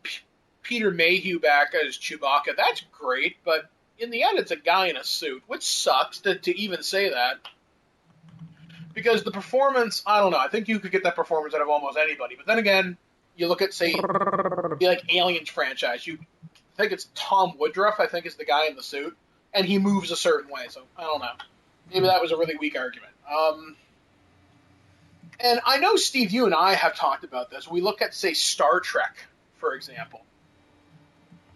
Peter Mayhew back as Chewbacca, that's great, but in the end it's a guy in a suit, which sucks to even say that. Because the performance, I don't know, I think you could get that performance out of almost anybody. But then again, you look at, say, the Aliens franchise, you think it's Tom Woodruff, I think is the guy in the suit, and he moves a certain way, so I don't know. Maybe that was a really weak argument. And I know, Steve, you and I have talked about this. We look at, say, Star Trek, for example.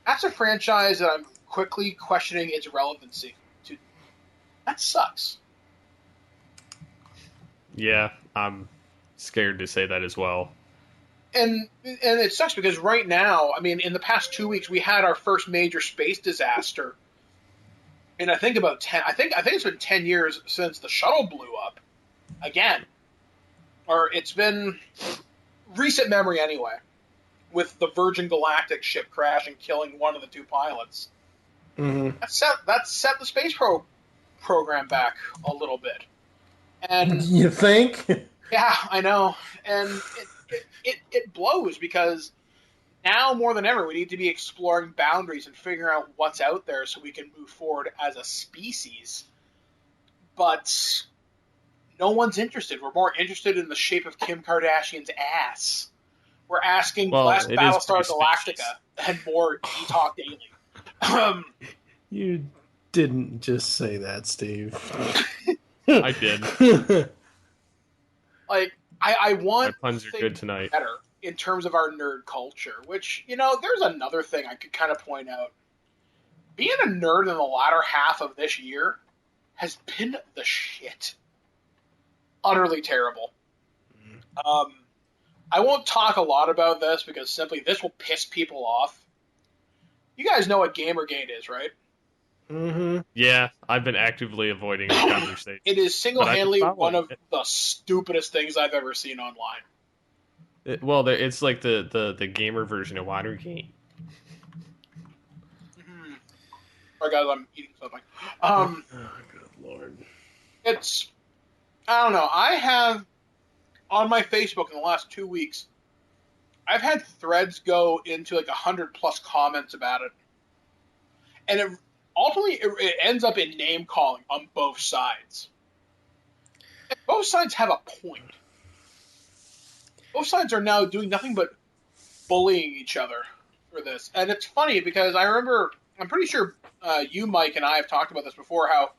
That's a franchise that I'm quickly questioning its relevancy to. That sucks. Yeah, I'm scared to say that as well. And it sucks because right now, I mean, in the past 2 weeks, we had our first major space disaster. And I think about 10. I think it's been 10 years since the shuttle blew up again, or it's been recent memory anyway, with the Virgin Galactic ship crash and killing one of the two pilots. Mm-hmm. That set the space program back a little bit. And you think? Yeah, I know, and it blows because now more than ever we need to be exploring boundaries and figuring out what's out there so we can move forward as a species. But no one's interested. We're more interested in the shape of Kim Kardashian's ass. We're asking less Battlestar Galactica and more Talk Daily. You didn't just say that, Steve. I did. Like, I want my puns are good tonight. Better in terms of our nerd culture, which, there's another thing I could kind of point out. Being a nerd in the latter half of this year has been the shit. Utterly terrible. I won't talk a lot about this because simply this will piss people off. You guys know what Gamergate is, right? Mm-hmm. Yeah, I've been actively avoiding the conversation. It is But I've been single-handedly one following of the stupidest things I've ever seen online. well, it's like the gamer version of Watergate. Mm-hmm. Or guys, I'm eating something. Oh, good lord. It's I don't know. I have on my Facebook in the last 2 weeks, I've had threads go into like 100+ comments about it, and it ultimately it ends up in name calling on both sides. And both sides have a point. Both sides are now doing nothing but bullying each other for this, and it's funny because I remember I'm pretty sure you, Mike, and I have talked about this before. How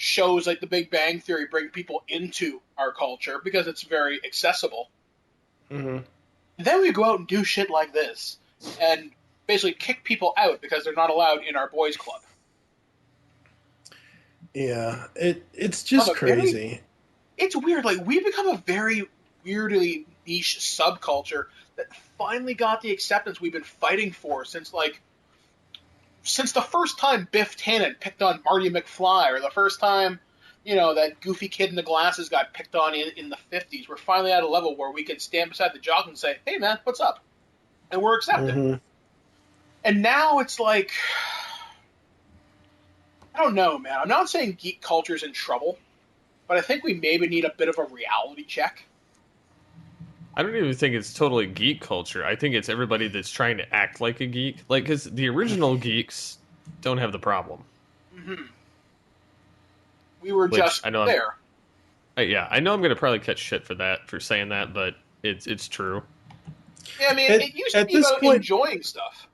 shows like The Big Bang Theory bring people into our culture because it's very accessible. Mm-hmm. And then we go out and do shit like this and basically kick people out because they're not allowed in our boys' club. Yeah, it's just crazy. It's weird. Like, we've become a very weirdly niche subculture that finally got the acceptance we've been fighting for since the first time Biff Tannen picked on Marty McFly, or the first time, that goofy kid in the glasses got picked on in the 50s. We're finally at a level where we can stand beside the jock and say, hey, man, what's up? And we're accepted. Mm-hmm. And now it's like, I don't know, man. I'm not saying geek culture's in trouble, but I think we maybe need a bit of a reality check. I don't even think it's totally geek culture. I think it's everybody that's trying to act like a geek. Like, because the original geeks don't have the problem. Mm-hmm. We were just there. Yeah, I know I'm going to probably catch shit for saying that, but it's true. Yeah, I mean, it used to be about enjoying stuff.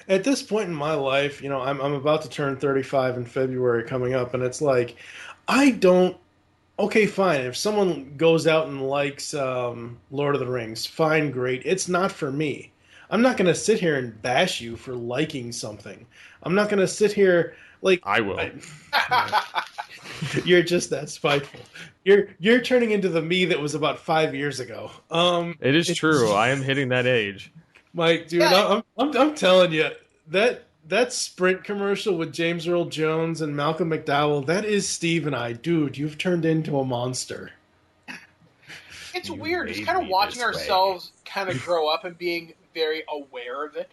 At this point in my life, I'm about to turn 35 in February coming up, and it's like, I don't. Okay, fine. If someone goes out and likes Lord of the Rings, fine, great. It's not for me. I'm not going to sit here and bash you for liking something. I'm not going to sit here like I will. You're just that spiteful. You're turning into the me that was about 5 years ago. It is true. I am hitting that age. Mike, dude, yeah. I'm telling you that Sprint commercial with James Earl Jones and Malcolm McDowell, that is Steve and I. Dude, you've turned into a monster. It's weird just kind of watching ourselves kind of grow up and being very aware of it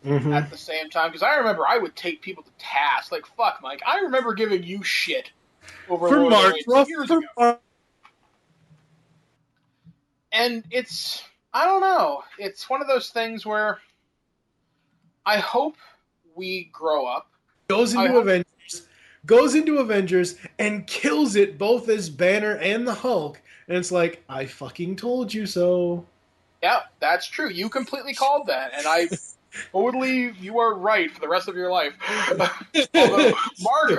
at the same time. Because I remember I would take people to task. Like, fuck, Mike, I remember giving you shit over Lord of the Rings years ago. And it's, I don't know, it's one of those things where I hope we grow up. Goes into Avengers and kills it both as Banner and the Hulk. And it's like, I fucking told you so. Yeah, that's true. You completely called that. And you are right for the rest of your life.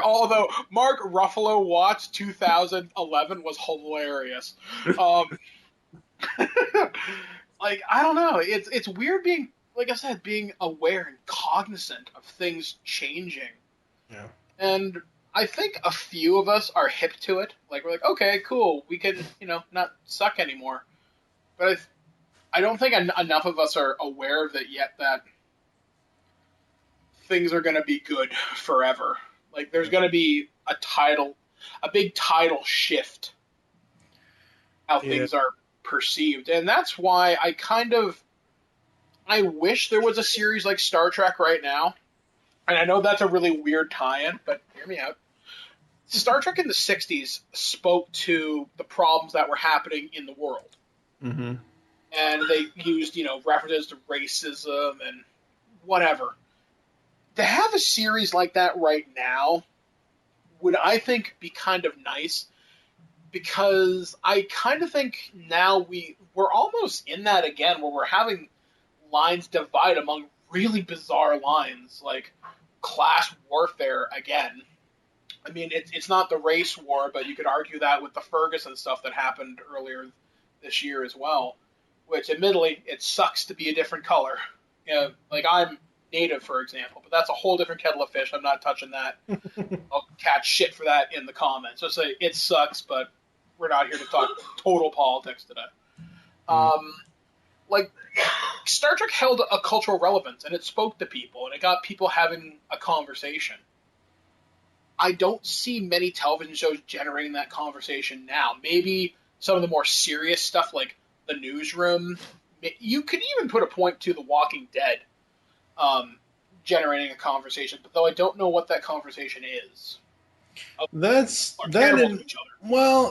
although Mark Ruffalo Watts 2011 was hilarious. Like, I don't know. It's weird being, like I said, being aware and cognizant of things changing. Yeah. And I think a few of us are hip to it. Like, we're like, okay, cool, we can, not suck anymore. But I don't think enough of us are aware of it yet, that things are going to be good forever. Like, there's going to be a big tidal shift how things are perceived. And that's why I wish there was a series like Star Trek right now. And I know that's a really weird tie-in, but hear me out. Star Trek in the 60s spoke to the problems that were happening in the world. Mm-hmm. And they used, references to racism and whatever. To have a series like that right now would, I think, be kind of nice, because I kind of think now we're almost in that again, where we're having lines divide among really bizarre lines, like class warfare again. I mean, it's not the race war, but you could argue that with the Ferguson stuff that happened earlier this year as well, which admittedly, it sucks to be a different color. Like, I'm Native, for example, but that's a whole different kettle of fish. I'm not touching that. I'll catch shit for that in the comments. So say it sucks, but we're not here to talk total politics today. Like, Star Trek held a cultural relevance, and it spoke to people, and it got people having a conversation. I don't see many television shows generating that conversation now. Maybe some of the more serious stuff like The Newsroom. You could even put a point to The Walking Dead generating a conversation, but though I don't know what that conversation is. That's Are that terrible in to each other. well,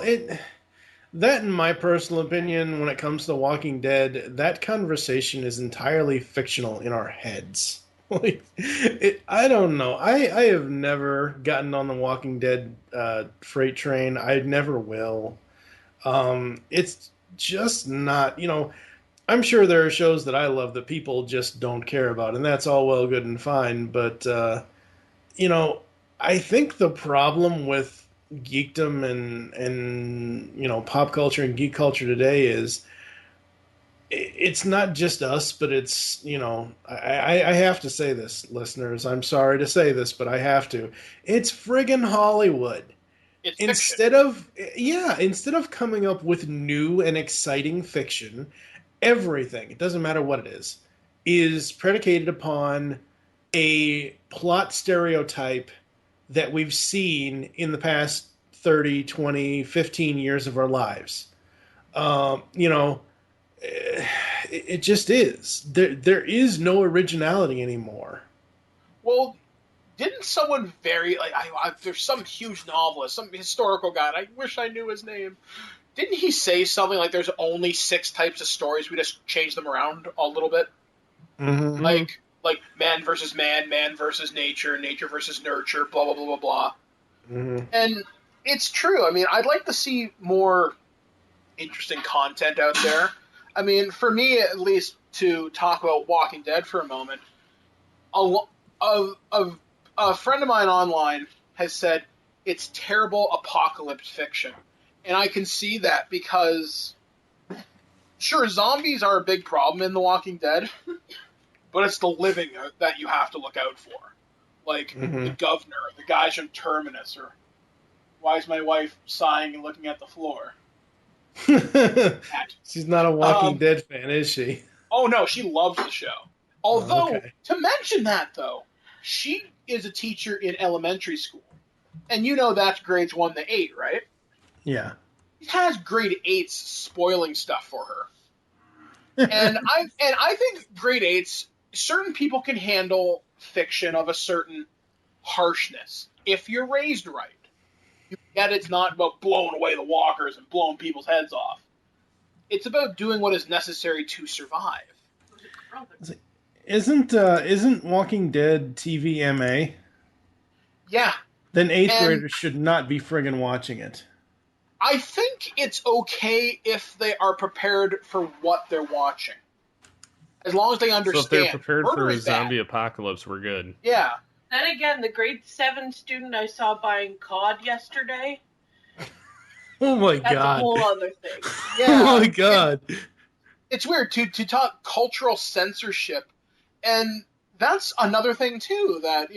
that in my personal opinion, when it comes to Walking Dead, that conversation is entirely fictional in our heads. Like, I don't know. I have never gotten on the Walking Dead freight train. I never will. It's just not, I'm sure there are shows that I love that people just don't care about, and that's all well, good, and fine. But you know, I think the problem with geekdom and pop culture and geek culture today is it's not just us, but it's I have to say this, listeners. I'm sorry to say this, but I have to. It's friggin' Hollywood. It's fiction. Instead of coming up with new and exciting fiction, everything, it doesn't matter what it is predicated upon a plot stereotype that we've seen in the past 30, 20, 15 years of our lives. It just is. There is no originality anymore. Well, didn't someone there's some huge novelist, some historical guy, and I wish I knew his name. Didn't he say something like there's only 6 types of stories, we just change them around a little bit? Mm-hmm. Like man versus nature, nature versus nurture, blah, blah, blah, blah, blah. Mm-hmm. And it's true. I mean, I'd like to see more interesting content out there. I mean, for me, at least, to talk about Walking Dead for a moment, a friend of mine online has said it's terrible apocalypse fiction. And I can see that because, sure, zombies are a big problem in The Walking Dead, but it's the living that you have to look out for. Like the governor, the guys from Terminus, or why is my wife sighing and looking at the floor? She's not a Walking Dead fan, is she? Oh, no, she loves the show. Although, okay. To mention that, though, she is a teacher in elementary school. And that's grades 1 to 8, right? Yeah. She has grade 8s spoiling stuff for her. And I think grade 8s, certain people can handle fiction of a certain harshness if you're raised right. Yet it's not about blowing away the walkers and blowing people's heads off. It's about doing what is necessary to survive. Isn't Walking Dead TVMA? Yeah. Then 8th graders should not be friggin' watching it. I think it's okay if they are prepared for what they're watching. As long as they understand. So if they're prepared Murder for a is bad. zombie apocalypse, we're good. Yeah. Then again, the grade 7 student I saw buying COD yesterday. Oh my That's god. a whole other thing. Yeah. Oh my god. It's weird to talk cultural censorship, and that's another thing too that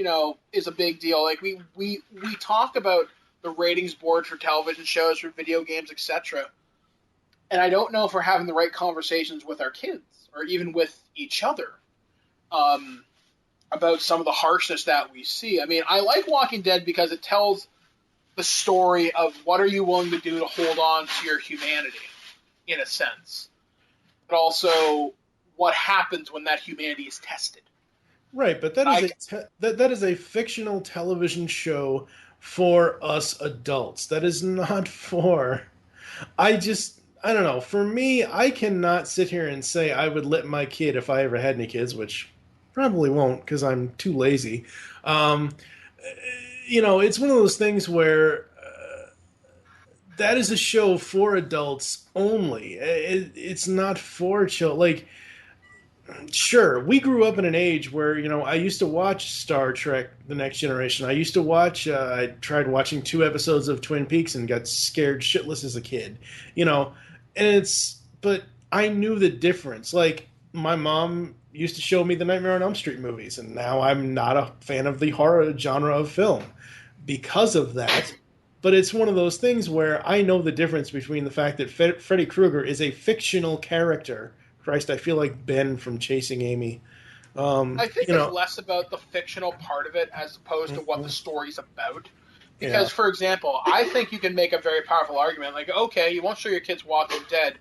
is a big deal. Like we talk about the ratings board for television shows, for video games, etc. And I don't know if we're having the right conversations with our kids or even with each other about some of the harshness that we see. I mean, I like Walking Dead because it tells the story of what are you willing to do to hold on to your humanity, in a sense. But also what happens when that humanity is tested. Right, but that is a fictional television show for us adults. That is not for... I don't know. For me, I cannot sit here and say I would let my kid, if I ever had any kids, which probably won't because I'm too lazy. It's one of those things where that is a show for adults only. It's not for children. Like, sure, we grew up in an age where, I used to watch Star Trek The Next Generation. I used to watch, I tried watching 2 episodes of Twin Peaks and got scared shitless as a kid. But I knew the difference. Like, my mom used to show me the Nightmare on Elm Street movies, and now I'm not a fan of the horror genre of film because of that. But it's one of those things where I know the difference between the fact that Freddy Krueger is a fictional character. Christ, I feel like Ben from Chasing Amy. I think it's less about the fictional part of it as opposed to what the story's about. Because, for example, I think you can make a very powerful argument. Like, okay, you won't show your kids Walking Dead.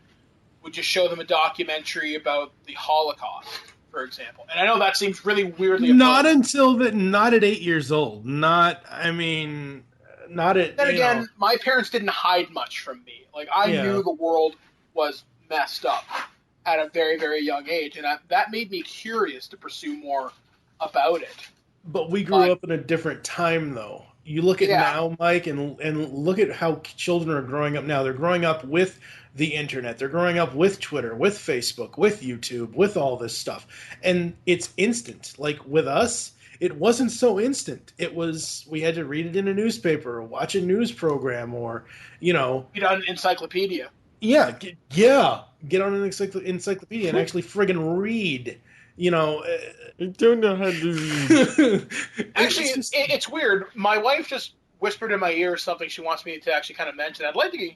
Would you show them a documentary about the Holocaust, for example? And I know that seems really weirdly Not opposed. not at 8 years old. Not at, Then again, my parents didn't hide much from me. Like, I Yeah. knew the world was messed up at a very, very young age, and that made me curious to pursue more about it. But we grew up in a different time, though. You look at Yeah. now, Mike, and look at how children are growing up now. They're growing up with the internet. They're growing up with Twitter, with Facebook, with YouTube, with all this stuff. And it's instant. Like with us, it wasn't so instant. It was, we had to read it in a newspaper or watch a news program or, Read on an encyclopedia. Get on an encyclopedia and actually friggin' read. I don't know how to read. Actually, it's weird. My wife just whispered in my ear something she wants me to actually kind of mention. I'd like to get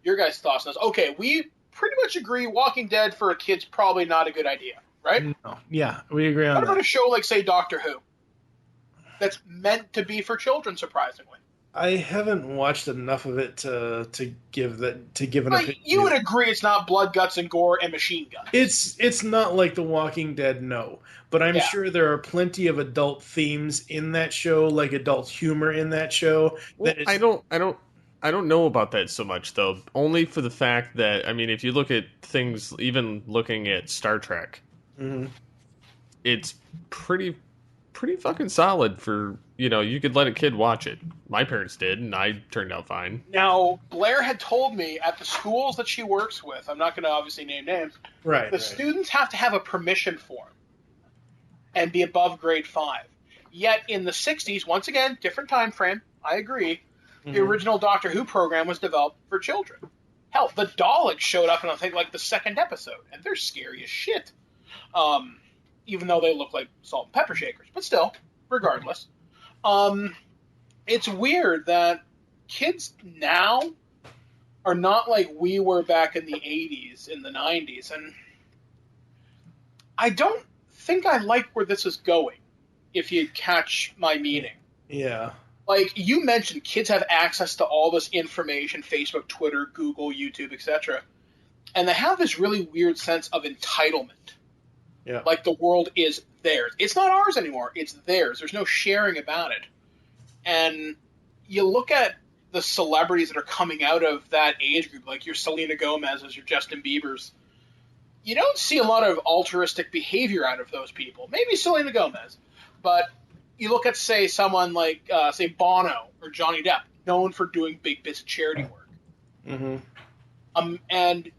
your guys' thoughts on this. Okay, we pretty much agree Walking Dead for a kid's probably not a good idea, right? No. Yeah, we agree on What about that. a show like, say, Doctor Who? That's meant to be for children, surprisingly. I haven't watched enough of it to give an But opinion. you would agree it's not blood, guts, and gore and machine guns. It's not like The Walking Dead, no. But I'm sure there are plenty of adult themes in that show, like adult humor in that show. Well, That is, I don't know about that so much though. Only for the fact that if you look at things, even looking at Star Trek, Mhm. it's pretty fucking solid for you could let a kid watch it. My parents did, and I turned out fine. Now, Blair had told me at the schools that she works with, I'm not going to obviously name names, right. students have to have a permission form and be above grade 5. Yet in the 60s, once again, different time frame, I agree, the original Doctor Who program was developed for children. Hell, the Daleks showed up in, I think, like the second episode, and they're scary as shit. Even though they look like salt and pepper shakers. But still, regardless. It's weird that kids now are not like we were back in the 80s, in the 90s, and I don't think I like where this is going, if you catch my meaning. Yeah. Like, you mentioned kids have access to all this information, Facebook, Twitter, Google, YouTube, etc., and they have this really weird sense of entitlement. Yeah. Like the world is theirs. It's not ours anymore. It's theirs. There's no sharing about it. And you look at the celebrities that are coming out of that age group, like your Selena Gomez's, your Justin Bieber's. You don't see a lot of altruistic behavior out of those people. Maybe Selena Gomez. But you look at, say, someone like, say, Bono or Johnny Depp, known for doing big bits of charity work. Mm-hmm. And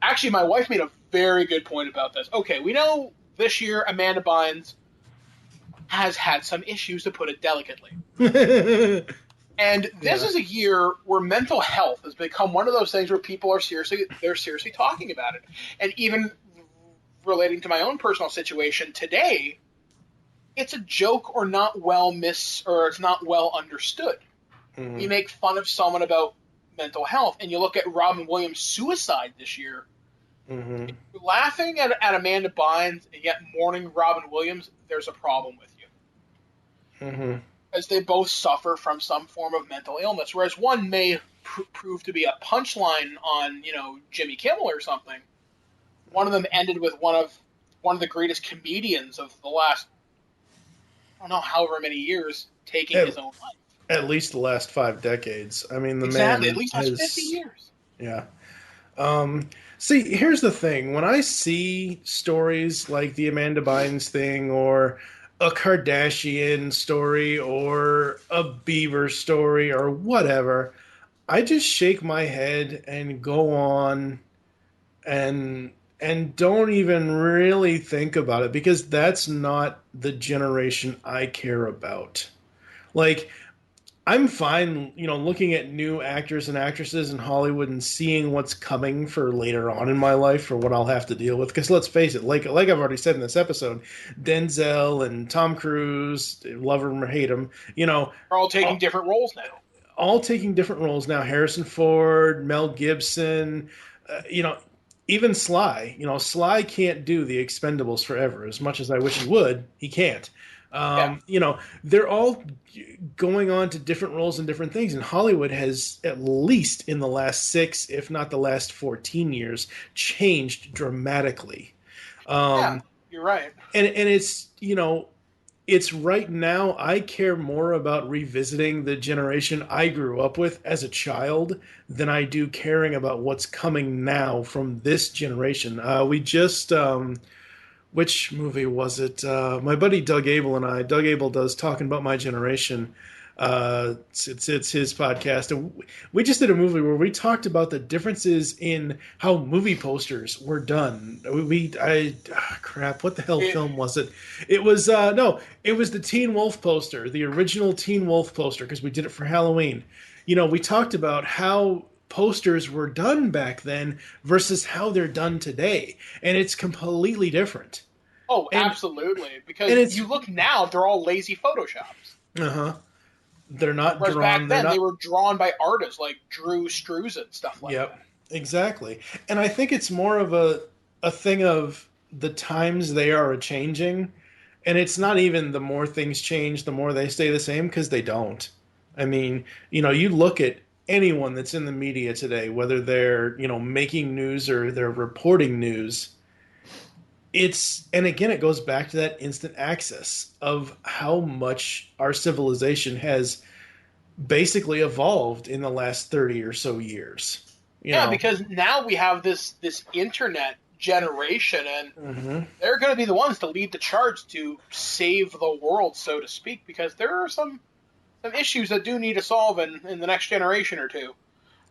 actually, my wife made a very good point about this. Okay, we know this year Amanda Bynes has had some issues, to put it delicately. And this is a year where mental health has become one of those things where people are seriously talking about it. And even relating to my own personal situation today, it's a joke or it's not well understood. Mm-hmm. You make fun of someone about mental health, and you look at Robin Williams' suicide this year. Mm-hmm. You're laughing at Amanda Bynes and yet mourning Robin Williams, there's a problem with you. Mm-hmm. As they both suffer from some form of mental illness, whereas one may prove to be a punchline on, Jimmy Kimmel or something. One of them ended with one of the greatest comedians of the last, I don't know, however many years, taking his own life. At least the last 5 decades. I mean, the Exactly, man at least that's 50 years. Yeah. See, here's the thing. When I see stories like the Amanda Bynes thing or a Kardashian story or a Bieber story or whatever, I just shake my head and go on and don't even really think about it, because that's not the generation I care about. Like, I'm fine, looking at new actors and actresses in Hollywood and seeing what's coming for later on in my life, for what I'll have to deal with. Because let's face it, like I've already said in this episode, Denzel and Tom Cruise, love him or hate him, are all taking different roles now. All taking different roles now. Harrison Ford, Mel Gibson, even Sly. Sly can't do the Expendables forever. As much as I wish he would, he can't. Yeah. They're all going on to different roles and different things. And Hollywood has, at least in the last 6, if not the last 14 years, changed dramatically. Yeah, you're right. And it's right now, I care more about revisiting the generation I grew up with as a child than I do caring about what's coming now from this generation. We just which movie was it? My buddy Doug Abel and I. Doug Abel does Talking About My Generation. It's his podcast, and we just did a movie where we talked about the differences in how movie posters were done. Crap, what the hell film was it? It was it was the Teen Wolf poster, the original Teen Wolf poster, because we did it for Halloween. We talked about how posters were done back then versus how they're done today, and it's completely different. Oh, absolutely. Because you look now, they're all lazy photoshops. They're not Whereas drawn. back then, they were drawn by artists like Drew Struzan and stuff like that. Yep, exactly. And I think it's more of a thing of the times they are changing, and it's not even the more things change, the more they stay the same, because they don't. I mean, you look at anyone that's in the media today, whether they're making news or they're reporting news, and again it goes back to that instant access of how much our civilization has basically evolved in the last 30 or so years. Because now we have this internet generation, and they're going to be the ones to lead the charge to save the world, so to speak, because there are some issues that do need to solve in the next generation or two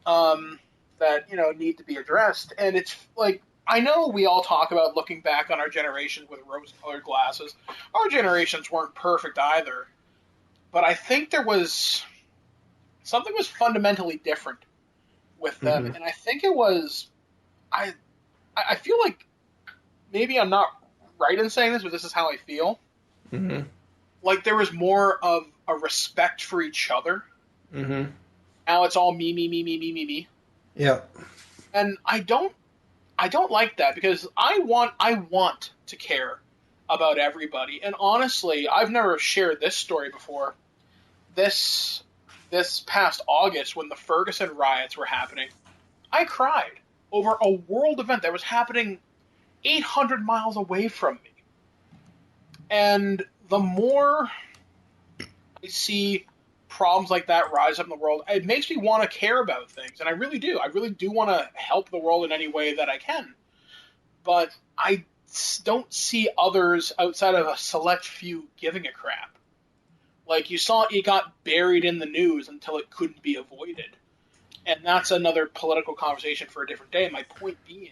that need to be addressed. And it's like, I know we all talk about looking back on our generation with rose-colored glasses. Our generations weren't perfect either, but I think something was fundamentally different with them, and I think it was I feel like maybe I'm not right in saying this, but this is how I feel. Like there was more of a respect for each other. Now it's all me. Yeah. And I don't like that, because I want to care about everybody. And honestly, I've never shared this story before. This past August, when the Ferguson riots were happening, I cried over a world event that was happening 800 miles away from me. And the more I see problems like that rise up in the world, it makes me want to care about things. And I really do. I really do want to help the world in any way that I can. But I don't see others outside of a select few giving a crap. Like, you saw it got buried in the news until it couldn't be avoided. And that's another political conversation for a different day. My point being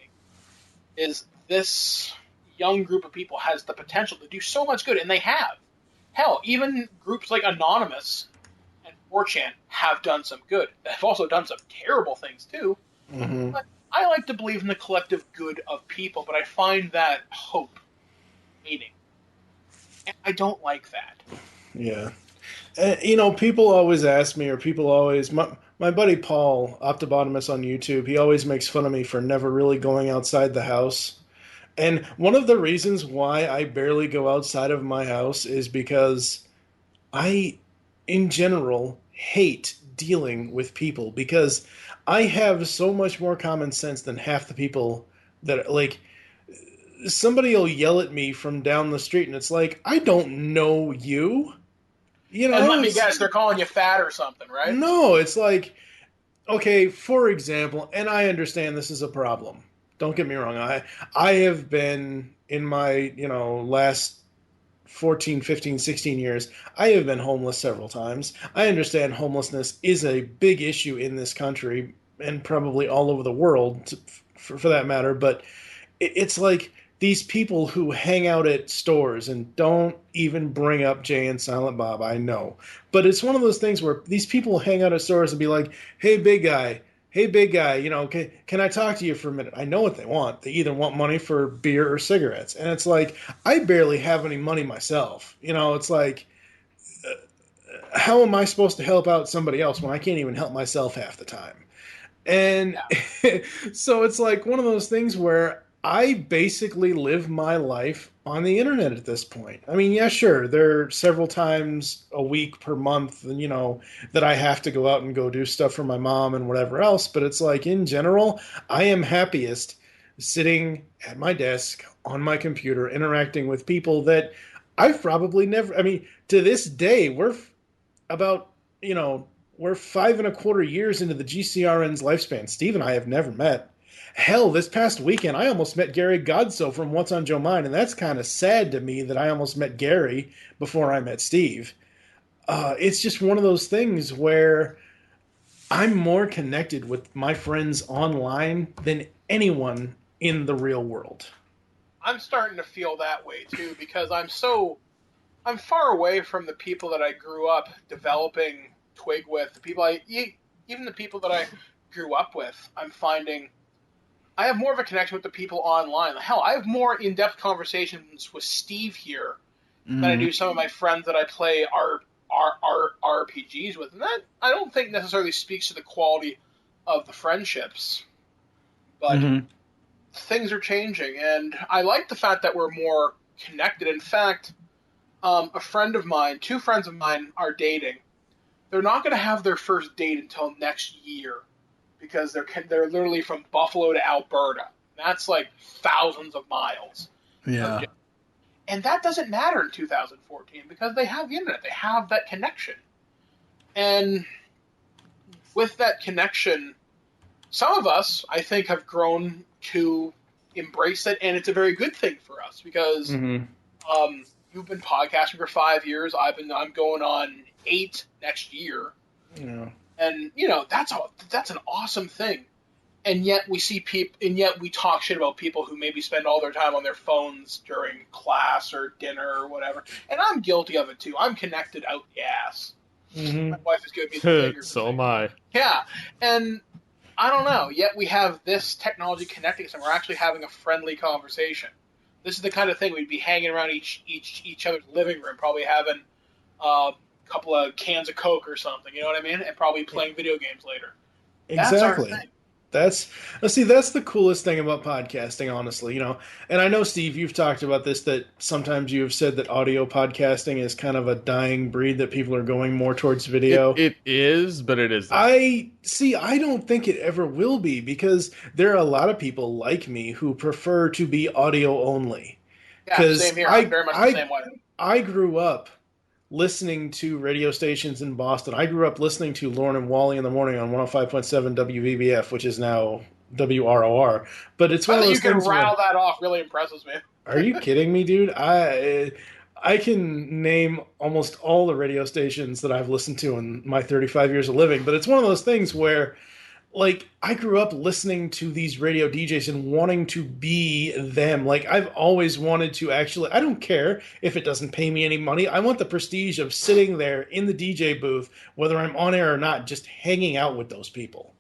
is this young group of people has the potential to do so much good, and they have. Hell, even groups like Anonymous and 4chan have done some good. They've also done some terrible things, too. But I like to believe in the collective good of people, but I find that hope fading. And I don't like that. Yeah. People always ask me, or people always... My buddy Paul, Optobotomus on YouTube, he always makes fun of me for never really going outside the house. And one of the reasons why I barely go outside of my house is because I, in general, hate dealing with people, because I have so much more common sense than half the people that, like, somebody will yell at me from down the street, and it's like, I don't know you. And let me guess, they're calling you fat or something, right? No, it's like, okay, for example, and I understand this is a problem. Don't get me wrong. I have been, in my, last 14, 15, 16 years, I have been homeless several times. I understand homelessness is a big issue in this country, and probably all over the world, for that matter, but it's like these people who hang out at stores and don't even bring up Jay and Silent Bob, I know. But it's one of those things where these people hang out at stores and be like, hey, big guy, can I talk to you for a minute? I know what they want. They either want money for beer or cigarettes. And it's like, I barely have any money myself. It's like, how am I supposed to help out somebody else when I can't even help myself half the time? And so it's like one of those things where I basically live my life on the internet at this point. I mean, yeah, sure, there are several times a week per month, that I have to go out and go do stuff for my mom and whatever else. But it's like, in general, I am happiest sitting at my desk on my computer interacting with people that I've probably never, I mean, to this day, about, we're 5.25 years into the GCRN's lifespan. Steve and I have never met. Hell, this past weekend, I almost met Gary Godso from What's on Joe Mind, and that's kind of sad to me that I almost met Gary before I met Steve. It's just one of those things where I'm more connected with my friends online than anyone in the real world. I'm starting to feel that way too because I'm far away from the people that I grew up developing Twig with. Even the people that I grew up with, I'm finding I have more of a connection with the people online. Hell, I have more in-depth conversations with Steve here than I do some of my friends that I play RPGs with. And that, I don't think necessarily speaks to the quality of the friendships. But things are changing, and I like the fact that we're more connected. In fact, two friends of mine are dating. They're not going to have their first date until next year because they're literally from Buffalo to Alberta. That's like thousands of miles. Yeah. And that doesn't matter in 2014 because they have the internet. They have that connection. And with that connection, some of us, I think, have grown to embrace it, and it's a very good thing for us because you've been podcasting for 5 years. I'm going on 8 next year. Yeah. And that's an awesome thing. And yet we talk shit about people who maybe spend all their time on their phones during class or dinner or whatever. And I'm guilty of it too. I'm connected out the ass. My wife is giving me the finger. So am I. Yeah. And I don't know. Yet we have this technology connecting us, and we're actually having a friendly conversation. This is the kind of thing we'd be hanging around each other's living room, probably having a couple of cans of Coke or something. You know what I mean? And probably playing video games later. Exactly. That's our thing. That's the coolest thing about podcasting, honestly, And I know, Steve, you've talked about this, that sometimes you have said that audio podcasting is kind of a dying breed, that people are going more towards video. It is, but it isn't. I don't think it ever will be, because there are a lot of people like me who prefer to be audio only. Yeah, same here. I'm very much the same way. I grew up listening to radio stations in Boston. I grew up listening to Lauren and Wally in the morning on 105.7 WVBF, which is now WROR. But it's one of those things. You can things rattle that off really impresses me. Are you kidding me, dude? I can name almost all the radio stations that I've listened to in my 35 years of living, but it's one of those things where, like, I grew up listening to these radio DJs and wanting to be them. Like, I've always wanted to actually, I don't care if it doesn't pay me any money. I want the prestige of sitting there in the DJ booth, whether I'm on air or not, just hanging out with those people.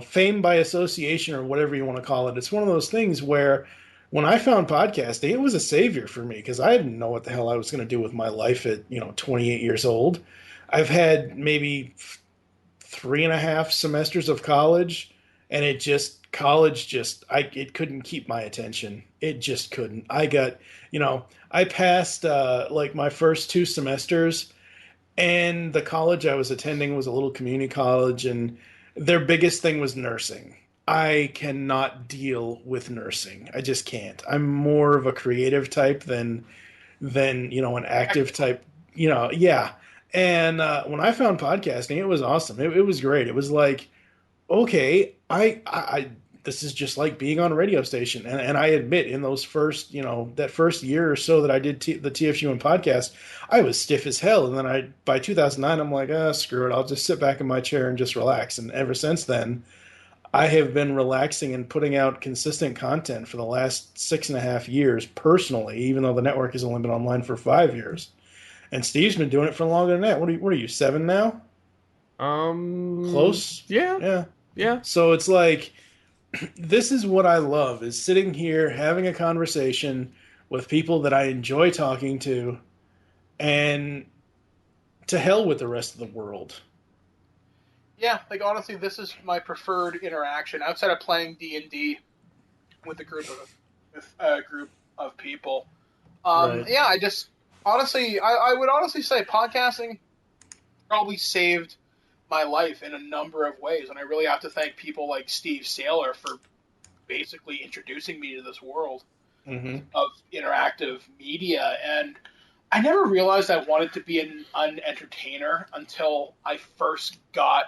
Fame by association or whatever you want to call it. It's one of those things where when I found podcasting, it was a savior for me because I didn't know what the hell I was going to do with my life at, 28 years old. I've had maybe 3.5 semesters of college, and it couldn't keep my attention. It just couldn't. I got, I passed my first 2 semesters, and the college I was attending was a little community college, and their biggest thing was nursing. I cannot deal with nursing. I just can't. I'm more of a creative type than an active type. Yeah. And when I found podcasting, it was awesome. It was great. It was like, okay, I this is just like being on a radio station. And I admit, in those first, that first year or so that I did the TFUN podcast, I was stiff as hell. And then by 2009, I'm like, screw it. I'll just sit back in my chair and just relax. And ever since then, I have been relaxing and putting out consistent content for the last 6.5 years personally, even though the network has only been online for 5 years. And Steve's been doing it for longer than that. What are you 7 now? Close? Yeah. So it's like, this is what I love, is sitting here having a conversation with people that I enjoy talking to, and to hell with the rest of the world. Yeah, like honestly, this is my preferred interaction outside of playing D&D with a group of people. Right. Yeah, I just honestly, I would honestly say podcasting probably saved my life in a number of ways, and I really have to thank people like Steve Saylor for basically introducing me to this world Mm-hmm. of interactive media. And I never realized I wanted to be an entertainer until I first got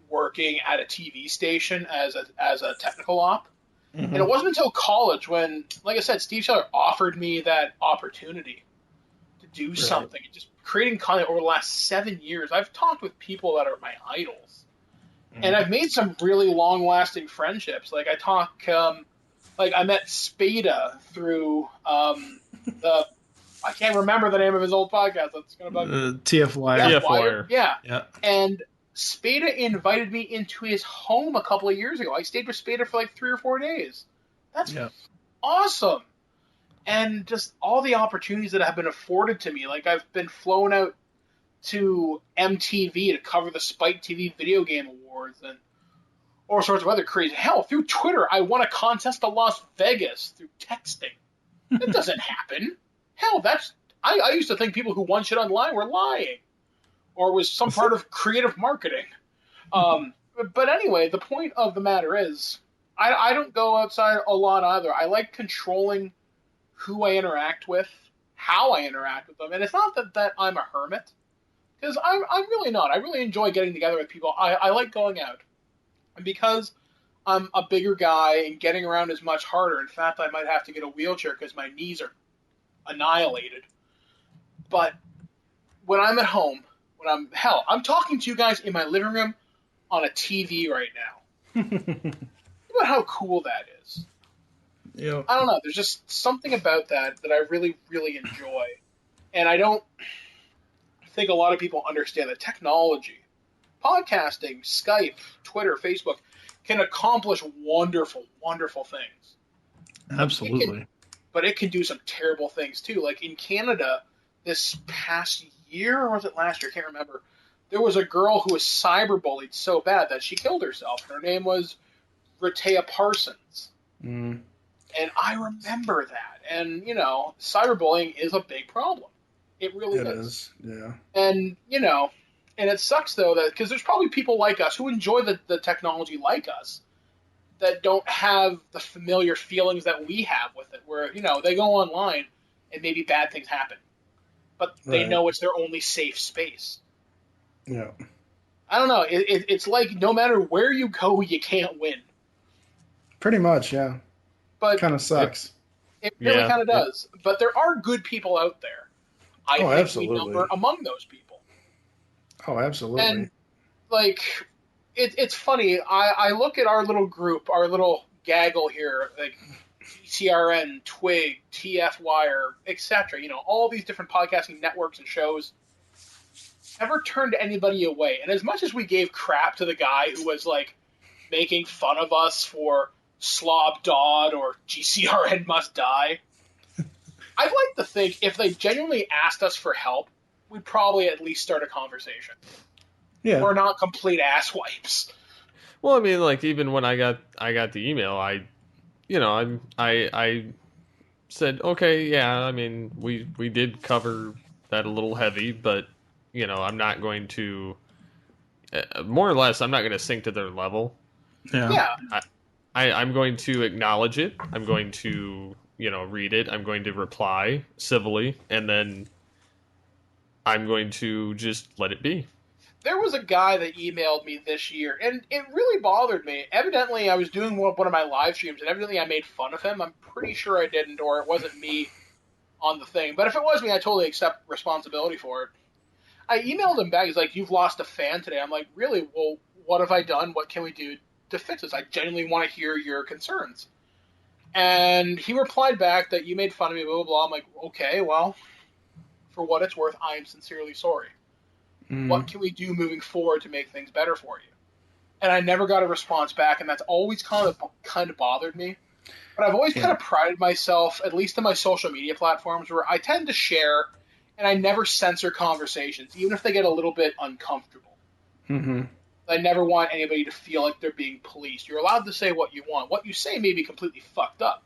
working at a TV station as a technical op. And it Mm-hmm. wasn't until college when, like I said, Steve Scheller offered me that opportunity to do Right. something. Just creating content over the last 7 years. I've talked with people that are my idols, and Mm-hmm. I've made some really long-lasting friendships. Like I met Spada through the I can't remember the name of his old podcast. That's gonna bug me. TFYR. Jeff TF Wire, Wire. yeah. Yeah. And Spada invited me into his home a couple of years ago. I stayed with Spada for like 3 or 4 days. That's Yeah. awesome. And just all the opportunities that have been afforded to me. Like I've been flown out to MTV to cover the Spike TV Video Game Awards and all sorts of other crazy. Hell, through Twitter, I won a contest to Las Vegas through texting. That doesn't happen. Hell, I used to think people who won shit online were lying, or was some part of creative marketing. But anyway, the point of the matter is, I don't go outside a lot either. I like controlling who I interact with, how I interact with them, and it's not that I'm a hermit, because I'm really not. I really enjoy getting together with people. I like going out, and because I'm a bigger guy and getting around is much harder. In fact, I might have to get a wheelchair because my knees are annihilated. But when I'm at home, I'm talking to you guys in my living room on a TV right now. Think about how cool that is. Yeah. I don't know. There's just something about that I really, really enjoy. And I don't think a lot of people understand that technology, podcasting, Skype, Twitter, Facebook, can accomplish wonderful, wonderful things. Absolutely. But it can do some terrible things too. Like in Canada, this past year, or was it last year? I can't remember. There was a girl who was cyberbullied so bad that she killed herself. Her name was Rehtaeh Parsons. Mm. And I remember that. And, cyberbullying is a big problem. It really It is. is. Yeah. And, and it sucks, though, that because there's probably people like us who enjoy the technology like us that don't have the familiar feelings that we have with it, where, they go online and maybe bad things happen. But they Right. know it's their only safe space. Yeah. I don't know. It's like no matter where you go, you can't win. Pretty much. Yeah. But Kind of sucks. it really Yeah. kind of does. But there are good people out there. I Oh, think absolutely. we number among those people. Oh, absolutely. And like, it's funny. I look at our little group, our little gaggle here, like GCRN, Twig, TF Wire, etc. All these different podcasting networks and shows. Never turned anybody away. And as much as we gave crap to the guy who was like making fun of us for Slob Dodd or GCRN Must Die, I'd like to think if they genuinely asked us for help, we'd probably at least start a conversation. Yeah. We're not complete asswipes. Well, I mean, like even when I got the email, I said, okay, yeah, I mean, we did cover that a little heavy, but I'm not going to, more or less, I'm not going to sink to their level. Yeah. I'm going to acknowledge it. I'm going to, read it. I'm going to reply civilly, and then I'm going to just let it be. There was a guy that emailed me this year, and it really bothered me. Evidently, I was doing one of my live streams, and evidently I made fun of him. I'm pretty sure I didn't, or it wasn't me on the thing. But if it was me, I totally accept responsibility for it. I emailed him back. He's like, "You've lost a fan today." I'm like, "Really? Well, what have I done? What can we do to fix this? I genuinely want to hear your concerns." And he replied back that you made fun of me, blah, blah, blah. I'm like, okay, well, for what it's worth, I am sincerely sorry. What can we do moving forward to make things better for you? And I never got a response back, and that's always kind of bothered me. But I've always kind of prided myself, at least in my social media platforms, where I tend to share, and I never censor conversations, even if they get a little bit uncomfortable. Mm-hmm. I never want anybody to feel like they're being policed. You're allowed to say what you want. What you say may be completely fucked up,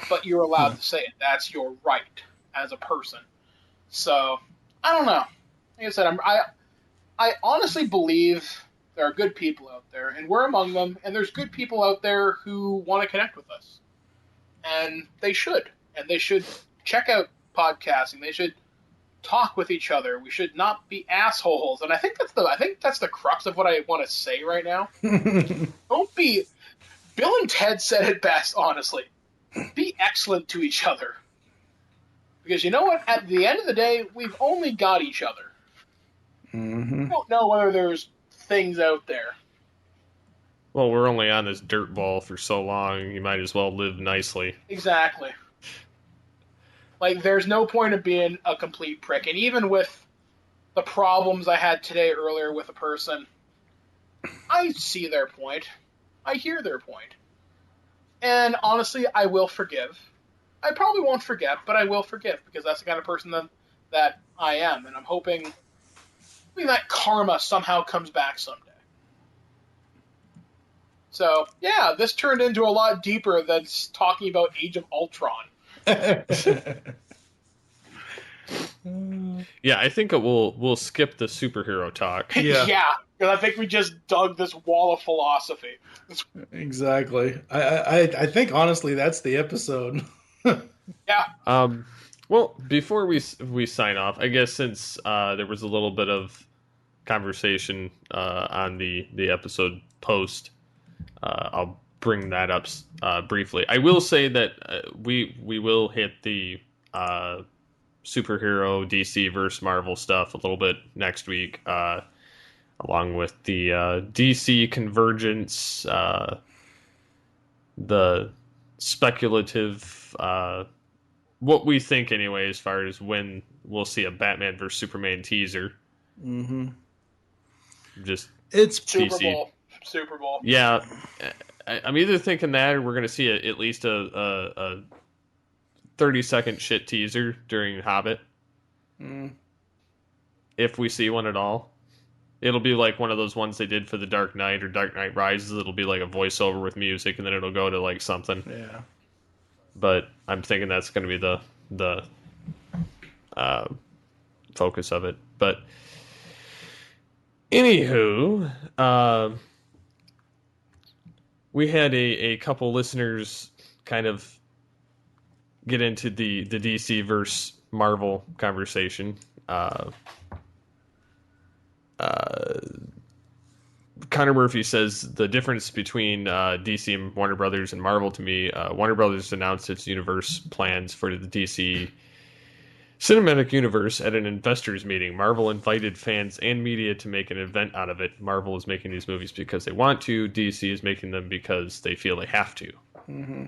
but you're allowed to say it. That's your right as a person. So, I don't know. Like I said, I honestly believe there are good people out there, and we're among them, and there's good people out there who want to connect with us. And they should. And they should check out podcasting. They should talk with each other. We should not be assholes. And I think that's the crux of what I want to say right now. Don't be. Bill and Ted said it best, honestly. Be excellent to each other. Because you know what? At the end of the day, we've only got each other. Mm-hmm. I don't know whether there's things out there. Well, we're only on this dirt ball for so long, you might as well live nicely. Exactly. Like, there's no point of being a complete prick. And even with the problems I had today earlier with a person, I see their point. I hear their point. And honestly, I will forgive. I probably won't forget, but I will forgive, because that's the kind of person that I am. And I'm hoping that karma somehow comes back someday. So, yeah, this turned into a lot deeper than talking about Age of Ultron. Yeah, I think we'll skip the superhero talk. Yeah. Yeah, because I think we just dug this wall of philosophy. Exactly. I think honestly that's the episode. Yeah. Well, before we sign off, I guess since there was a little bit of conversation on the episode post, I'll bring that up briefly. I will say that we will hit the superhero DC versus Marvel stuff a little bit next week, along with the DC convergence, the speculative, what we think anyway, as far as when we'll see a Batman versus Superman teaser. Mm-hmm. Just It's PC. Super Bowl. Yeah, I'm either thinking that or we're going to see at least a 30-second shit teaser during Hobbit. Mm. If we see one at all. It'll be like one of those ones they did for The Dark Knight or Dark Knight Rises. It'll be like a voiceover with music, and then it'll go to like something. Yeah. But I'm thinking that's going to be the focus of it. But anywho, we had a couple listeners kind of get into the DC versus Marvel conversation. Connor Murphy says the difference between DC and Warner Brothers and Marvel to me, Warner Brothers announced its universe plans for the DC cinematic universe at an investors meeting. Marvel invited fans and media to make an event out of it. Marvel is making these movies because they want to. DC is making them because they feel they have to. Mm-hmm.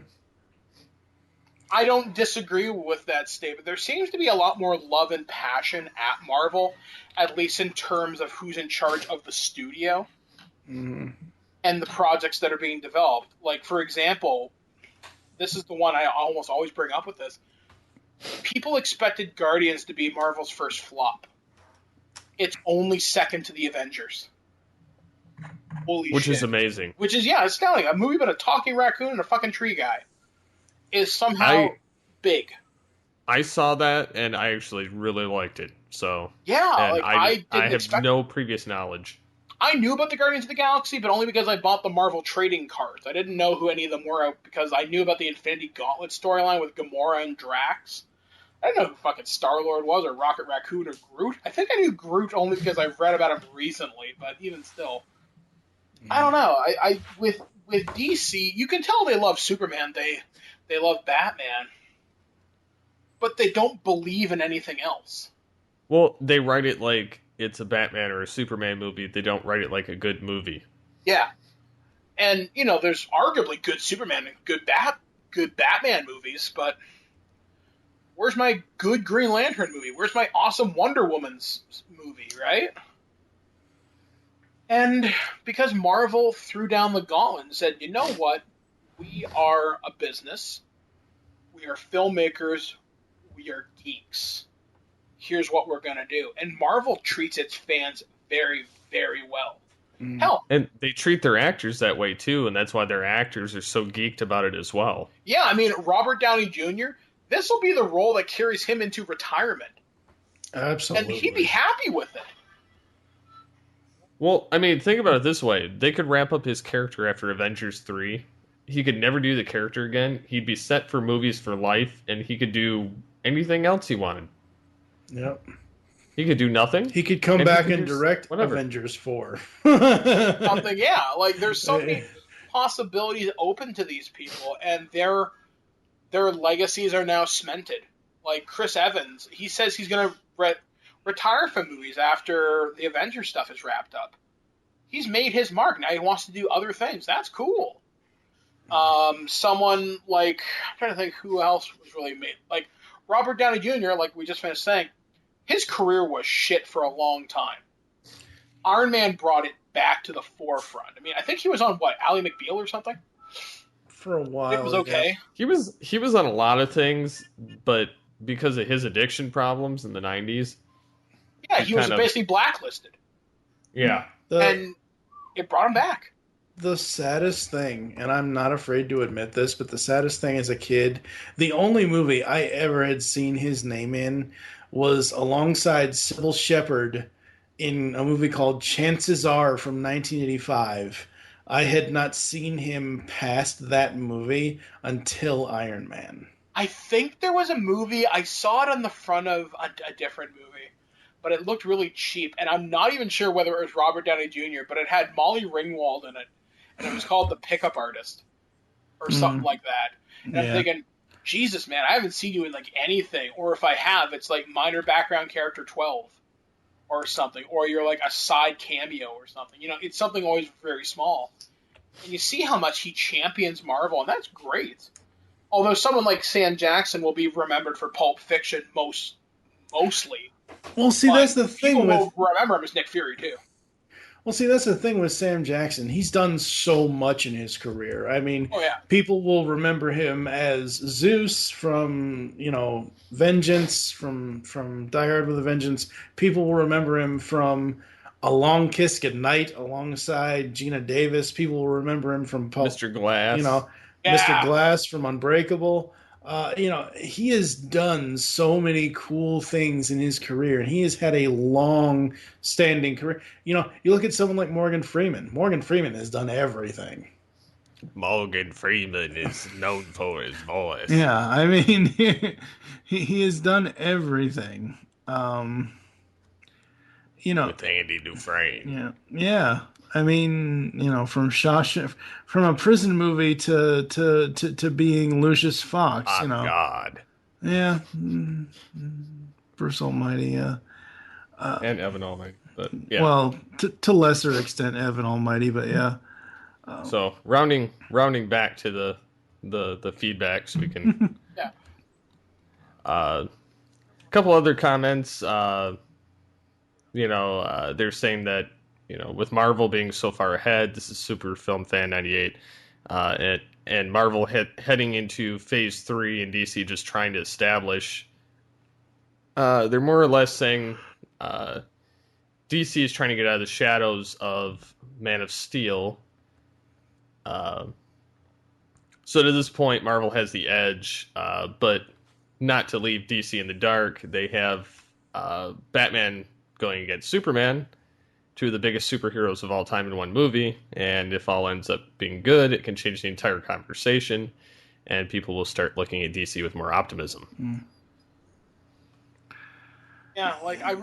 I don't disagree with that statement. There seems to be a lot more love and passion at Marvel, at least in terms of who's in charge of the studio. Mm-hmm. And the projects that are being developed. Like, for example, this is the one I almost always bring up with this. People expected Guardians to be Marvel's first flop. It's only second to the Avengers. Holy shit. Which is amazing. Which is, yeah, astounding. A movie about a talking raccoon and a fucking tree guy is somehow big. I saw that, and I actually really liked it. So yeah, and like, I have no previous knowledge. I knew about the Guardians of the Galaxy, but only because I bought the Marvel trading cards. I didn't know who any of them were because I knew about the Infinity Gauntlet storyline with Gamora and Drax. I didn't know who fucking Star-Lord was, or Rocket Raccoon, or Groot. I think I knew Groot only because I've read about him recently, but even still. I don't know. I with DC, you can tell they love Superman. They love Batman. But they don't believe in anything else. Well, they write it like it's a Batman or a Superman movie. They don't write it like a good movie. Yeah. And, you know, there's arguably good Superman and good Batman movies, but where's my good Green Lantern movie? Where's my awesome Wonder Woman's movie, right? And because Marvel threw down the gauntlet and said, you know what? We are a business. We are filmmakers. We are geeks. Here's what we're going to do. And Marvel treats its fans very, very well. Hell, And they treat their actors that way too, and that's why their actors are so geeked about it as well. yeah, I mean, Robert Downey Jr., this will be the role that carries him into retirement. Absolutely. And he'd be happy with it. Well, I mean, think about it this way. They could wrap up his character after Avengers 3. He could never do the character again. He'd be set for movies for life, and he could do anything else he wanted. Yep. He could do nothing. He could come back and direct whatever. Avengers 4. Something, yeah. Like, there's so many possibilities open to these people, and their legacies are now cemented. Like Chris Evans, he says he's going to retire from movies after the Avengers stuff is wrapped up. He's made his mark. Now he wants to do other things. That's cool. Someone like, I'm trying to think who else was really made. Like Robert Downey Jr., like we just finished saying, his career was shit for a long time. Iron Man brought it back to the forefront. I mean, I think he was on, what, Ally McBeal or something? For a while. It was okay. Yeah. He was on a lot of things, but because of his addiction problems in the 90s. Yeah, he was basically blacklisted. Yeah. And it brought him back. The saddest thing, and I'm not afraid to admit this, but the saddest thing as a kid, the only movie I ever had seen his name in was alongside Sybil Shepherd in a movie called Chances Are from 1985. I had not seen him past that movie until Iron Man. I think there was a movie, I saw it on the front of a different movie, but it looked really cheap, and I'm not even sure whether it was Robert Downey Jr., but it had Molly Ringwald in it, and it was called The Pickup Artist, or something like that. And I'm thinking, Jesus, man, I haven't seen you in, like, anything, or if I have, it's like minor background character 12, or something, or you're like a side cameo or something. You know, it's something always very small. And you see how much he champions Marvel, and that's great. Although someone like Sam Jackson will be remembered for Pulp Fiction mostly. Well, see, that's the thing people with... will remember him as Nick Fury, too. Well, see, that's the thing with Sam Jackson. He's done so much in his career. I mean, people will remember him as Zeus from, Vengeance, from Die Hard with a Vengeance. People will remember him from A Long Kiss Goodnight alongside Gina Davis. People will remember him from Mr. Glass. Mr. Glass from Unbreakable. He has done so many cool things in his career, and he has had a long-standing career. You look at someone like Morgan Freeman. Morgan Freeman has done everything. Morgan Freeman is known for his voice. Yeah, I mean, he has done everything. With Andy Dufresne. Yeah. I mean, from Shawshank, from a prison movie to being Lucius Fox, God. Yeah. Bruce Almighty, yeah. And Evan Almighty, but yeah. Well, to lesser extent, Evan Almighty, but yeah. So rounding back to the feedback, so we can. Yeah. A couple other comments. They're saying that. With Marvel being so far ahead, this is Super Film Fan 98, and Marvel heading into Phase 3 and DC just trying to establish, they're more or less saying DC is trying to get out of the shadows of Man of Steel. So to this point, Marvel has the edge, but not to leave DC in the dark. They have Batman going against Superman, two of the biggest superheroes of all time in one movie, and if all ends up being good, it can change the entire conversation, and people will start looking at DC with more optimism. Yeah, like, I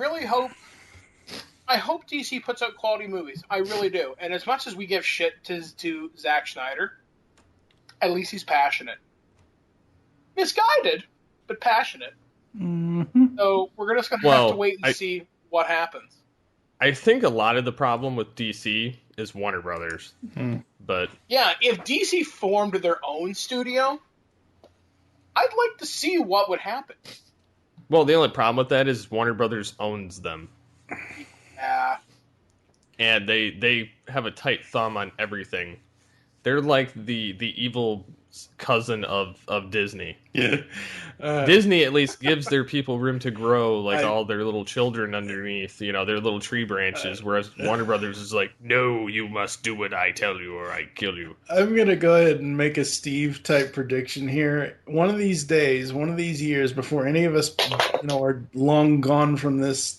hope DC puts out quality movies. I really do. And as much as we give shit to Zack Snyder, at least he's passionate. Misguided, but passionate. Mm-hmm. So we're just going to have to wait and see what happens. I think a lot of the problem with DC is Warner Brothers. But yeah, if DC formed their own studio, I'd like to see what would happen. Well, the only problem with that is Warner Brothers owns them. Yeah. And they have a tight thumb on everything. They're like the evil cousin of Disney. Yeah. Disney at least gives their people room to grow, like all their little children underneath, their little tree branches, whereas Warner Brothers is like, no, you must do what I tell you or I kill you. I'm going to go ahead and make a Steve-type prediction here. One of these days, one of these years, before any of us are long gone from this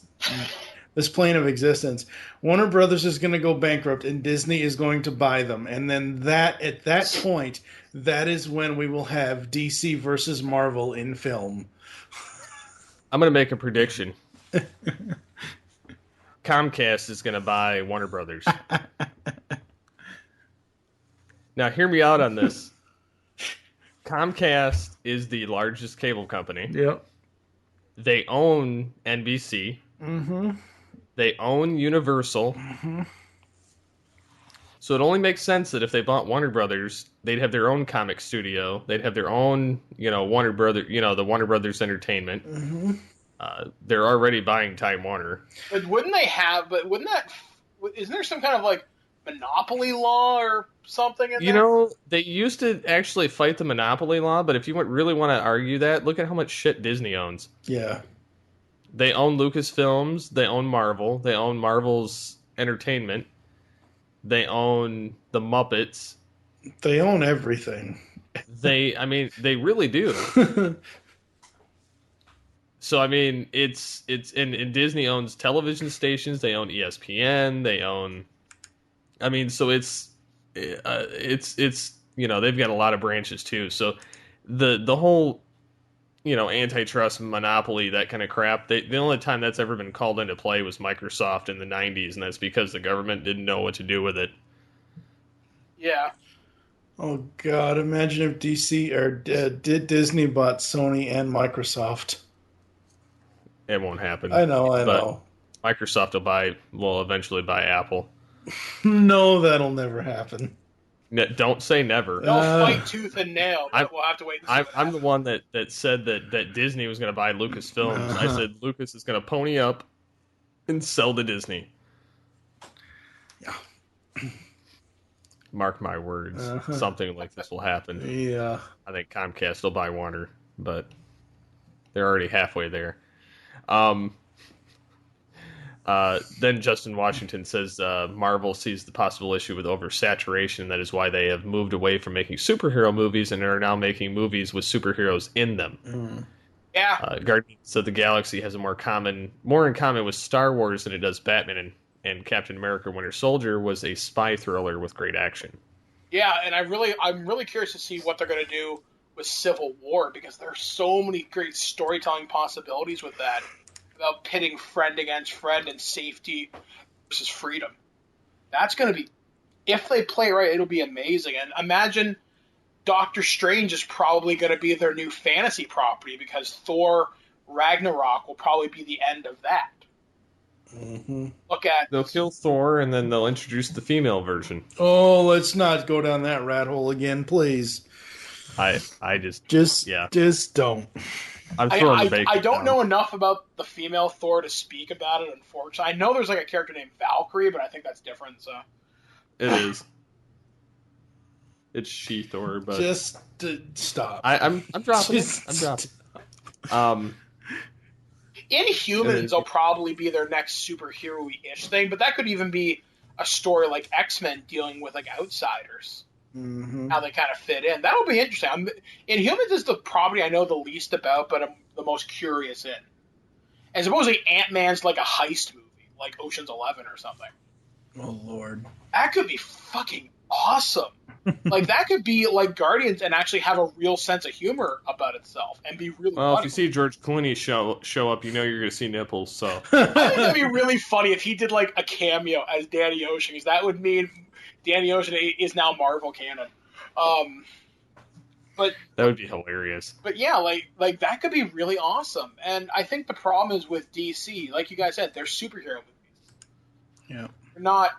plane of existence, Warner Brothers is going to go bankrupt and Disney is going to buy them. And then at that point, that is when we will have DC versus Marvel in film. I'm going to make a prediction. Comcast is going to buy Warner Brothers. Now, hear me out on this. Comcast is the largest cable company. Yep. They own NBC. Mm-hmm. They own Universal. Mm-hmm. So it only makes sense that if they bought Warner Brothers, they'd have their own comic studio. They'd have their own, Warner Brothers, the Warner Brothers Entertainment. Mm-hmm. They're already buying Time Warner. But wouldn't isn't there some kind of like monopoly law or something in there? They used to actually fight the monopoly law, but if you really want to argue that, look at how much shit Disney owns. Yeah. They own Lucasfilms. They own Marvel. They own Marvel's Entertainment. They own the Muppets. They own everything. They really do. So, and Disney owns television stations. They own ESPN. They own, so it's they've got a lot of branches too. So the whole, antitrust, monopoly, that kind of crap. The only time that's ever been called into play was Microsoft in the 90s, and that's because the government didn't know what to do with it. Yeah. Oh, God. Imagine if Disney bought Sony and Microsoft. It won't happen. I know. Microsoft will eventually buy Apple. No, that'll never happen. Don't say never. They'll fight tooth and nail, but we'll have to wait and see. I'm the one that said that Disney was going to buy Lucasfilms. I said Lucas is going to pony up and sell to Disney. Yeah. Mark my words. Something like this will happen. Yeah. I think Comcast will buy Warner, but they're already halfway there. Then Justin Washington says Marvel sees the possible issue with oversaturation. That is why they have moved away from making superhero movies and are now making movies with superheroes in them. Mm. Yeah. Guardians of the Galaxy has more in common with Star Wars than it does Batman, and Captain America: Winter Soldier was a spy thriller with great action. Yeah, and I'm really curious to see what they're going to do with Civil War, because there are so many great storytelling possibilities with that. About pitting friend against friend and safety versus freedom. That's going to be, if they play right, it'll be amazing. And imagine Doctor Strange is probably going to be their new fantasy property, because Thor Ragnarok will probably be the end of that. Mm-hmm. They'll kill Thor and then they'll introduce the female version. Oh, let's not go down that rat hole again, please. I just don't. I don't know enough about the female Thor to speak about it, unfortunately. I know there's like a character named Valkyrie, but I think that's different. So it is. It's she Thor, but just stop. I'm dropping it. I'm dropping. Inhumans will probably be their next superhero-ish thing, but that could even be a story like X-Men dealing with like outsiders. Mm-hmm. How they kind of fit in. That'll be interesting. Inhumans is the property I know the least about, but I'm the most curious in. And supposedly Ant-Man's like a heist movie, like Ocean's 11 or something. Oh, Lord. That could be fucking awesome. Like, that could be like Guardians and actually have a real sense of humor about itself and be really funny. If you see George Clooney show up, you know you're going to see nipples, so. I think that'd be really funny if he did like a cameo as Danny Ocean, because that would mean Danny Ocean is now Marvel canon. But that would be hilarious. But yeah, like that could be really awesome. And I think the problem is with DC, like you guys said, they're superhero movies. Yeah. They're not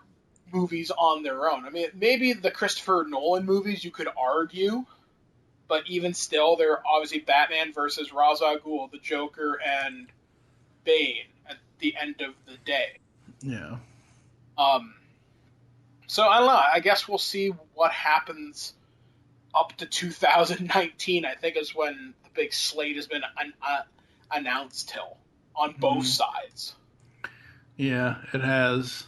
movies on their own. I mean, maybe the Christopher Nolan movies you could argue, but even still, they're obviously Batman versus Ra's al Ghul, the Joker, and Bane at the end of the day. Yeah. So I don't know. I guess we'll see what happens up to 2019, I think, is when the big slate has been announced till on both sides. Yeah, it has.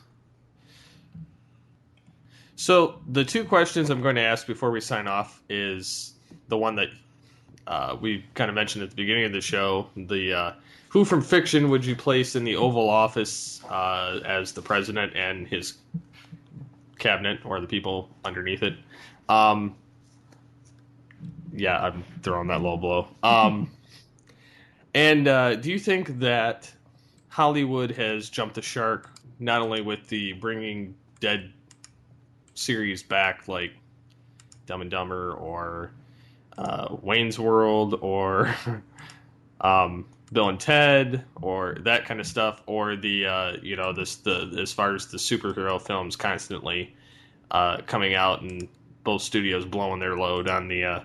So the two questions I'm going to ask before we sign off is the one that we kind of mentioned at the beginning of the show. The who from fiction would you place in the Oval Office as the president and his cabinet or the people underneath it? Yeah, I'm throwing that low blow. And do you think that Hollywood has jumped the shark not only with the Bringing Dead series back, like Dumb and Dumber or Wayne's World or Bill and Ted or that kind of stuff, or the as far as the superhero films constantly coming out and both studios blowing their load on the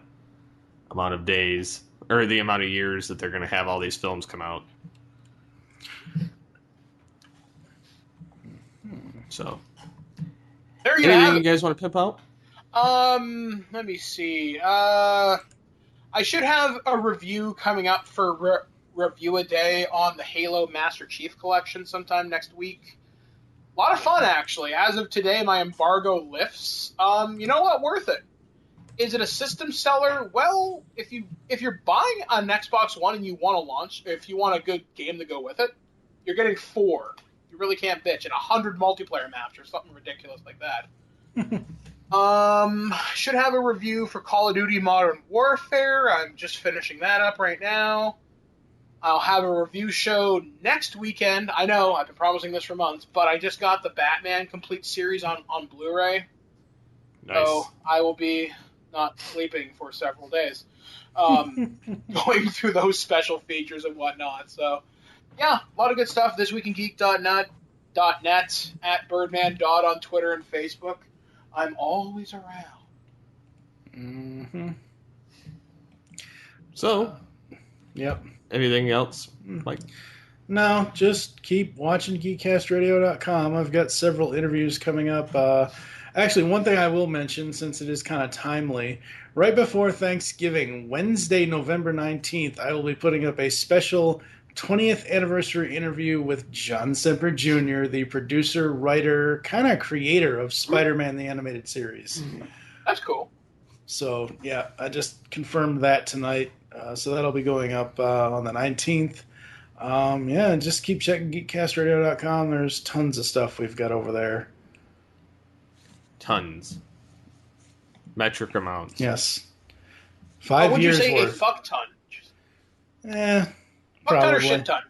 amount of days or the amount of years that they're going to have all these films come out. So, There you anything have you it. guys want to pimp out? Let me see. I should have a review coming up for Review a Day on the Halo Master Chief Collection sometime next week. A lot of fun, actually. As of today, my embargo lifts. You know what? Worth it. Is it a system seller? Well, if you're buying an Xbox One and you want to launch, if you want a good game to go with it, you're getting 4. You really can't bitch. And 100 multiplayer maps or something ridiculous like that. Should have a review for Call of Duty Modern Warfare. I'm just finishing that up right now. I'll have a review show next weekend. I know, I've been promising this for months, but I just got the Batman Complete Series on Blu-ray. Nice. So I will be not sleeping for several days, going through those special features and whatnot. So, yeah, a lot of good stuff this week in Geek.net, at Birdman Dodd on Twitter and Facebook. I'm always around. Mm-hmm. So, Yep. anything else? Like, No, just keep watching geekcastradio.com. I've got several interviews coming up. Actually, one thing I will mention, since it is kind of timely, right before Thanksgiving, Wednesday, November 19th, I will be putting up a special 20th anniversary interview with John Semper Jr., the producer, writer, kind of creator of Spider-Man the Animated Series. That's cool. So, yeah, I just confirmed that tonight. So that'll be going up on the 19th. Yeah, just keep checking geekcastradio.com. There's tons of stuff we've got over there. tons. Metric amounts. Yes. 5 would years you say worth. a fuck ton? Eh, Fuck ton probably. or shit ton?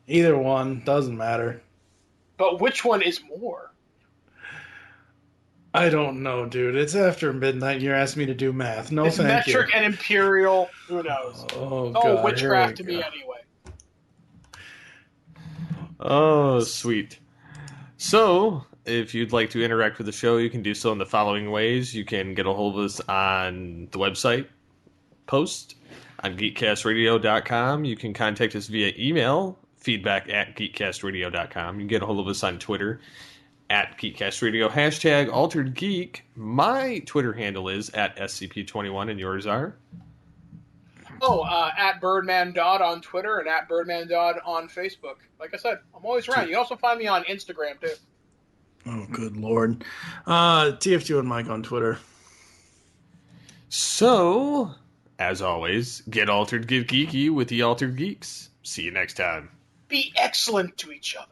Either one. Doesn't matter. But which one is more? I don't know, dude. It's after midnight. You're asking me to do math. No, It's thank you. metric and imperial. Who knows? Oh, Oh, God. witchcraft to here we me go. anyway. Oh, sweet. So, if you'd like to interact with the show, you can do so in the following ways. You can get a hold of us on the website post on geekcastradio.com. You can contact us via email, feedback@geekcastradio.com. You can get a hold of us on Twitter at geekcastradio, #alteredgeek. My Twitter handle is at SCP21, and yours are? Oh, at Birdman Dodd on Twitter and at Birdman Dodd on Facebook. Like I said, I'm always around. You can also find me on Instagram, too. Oh, good Lord. TF2 and Mike on Twitter. So, as always, get altered, get geeky with the Altered Geeks. See you next time. Be excellent to each other.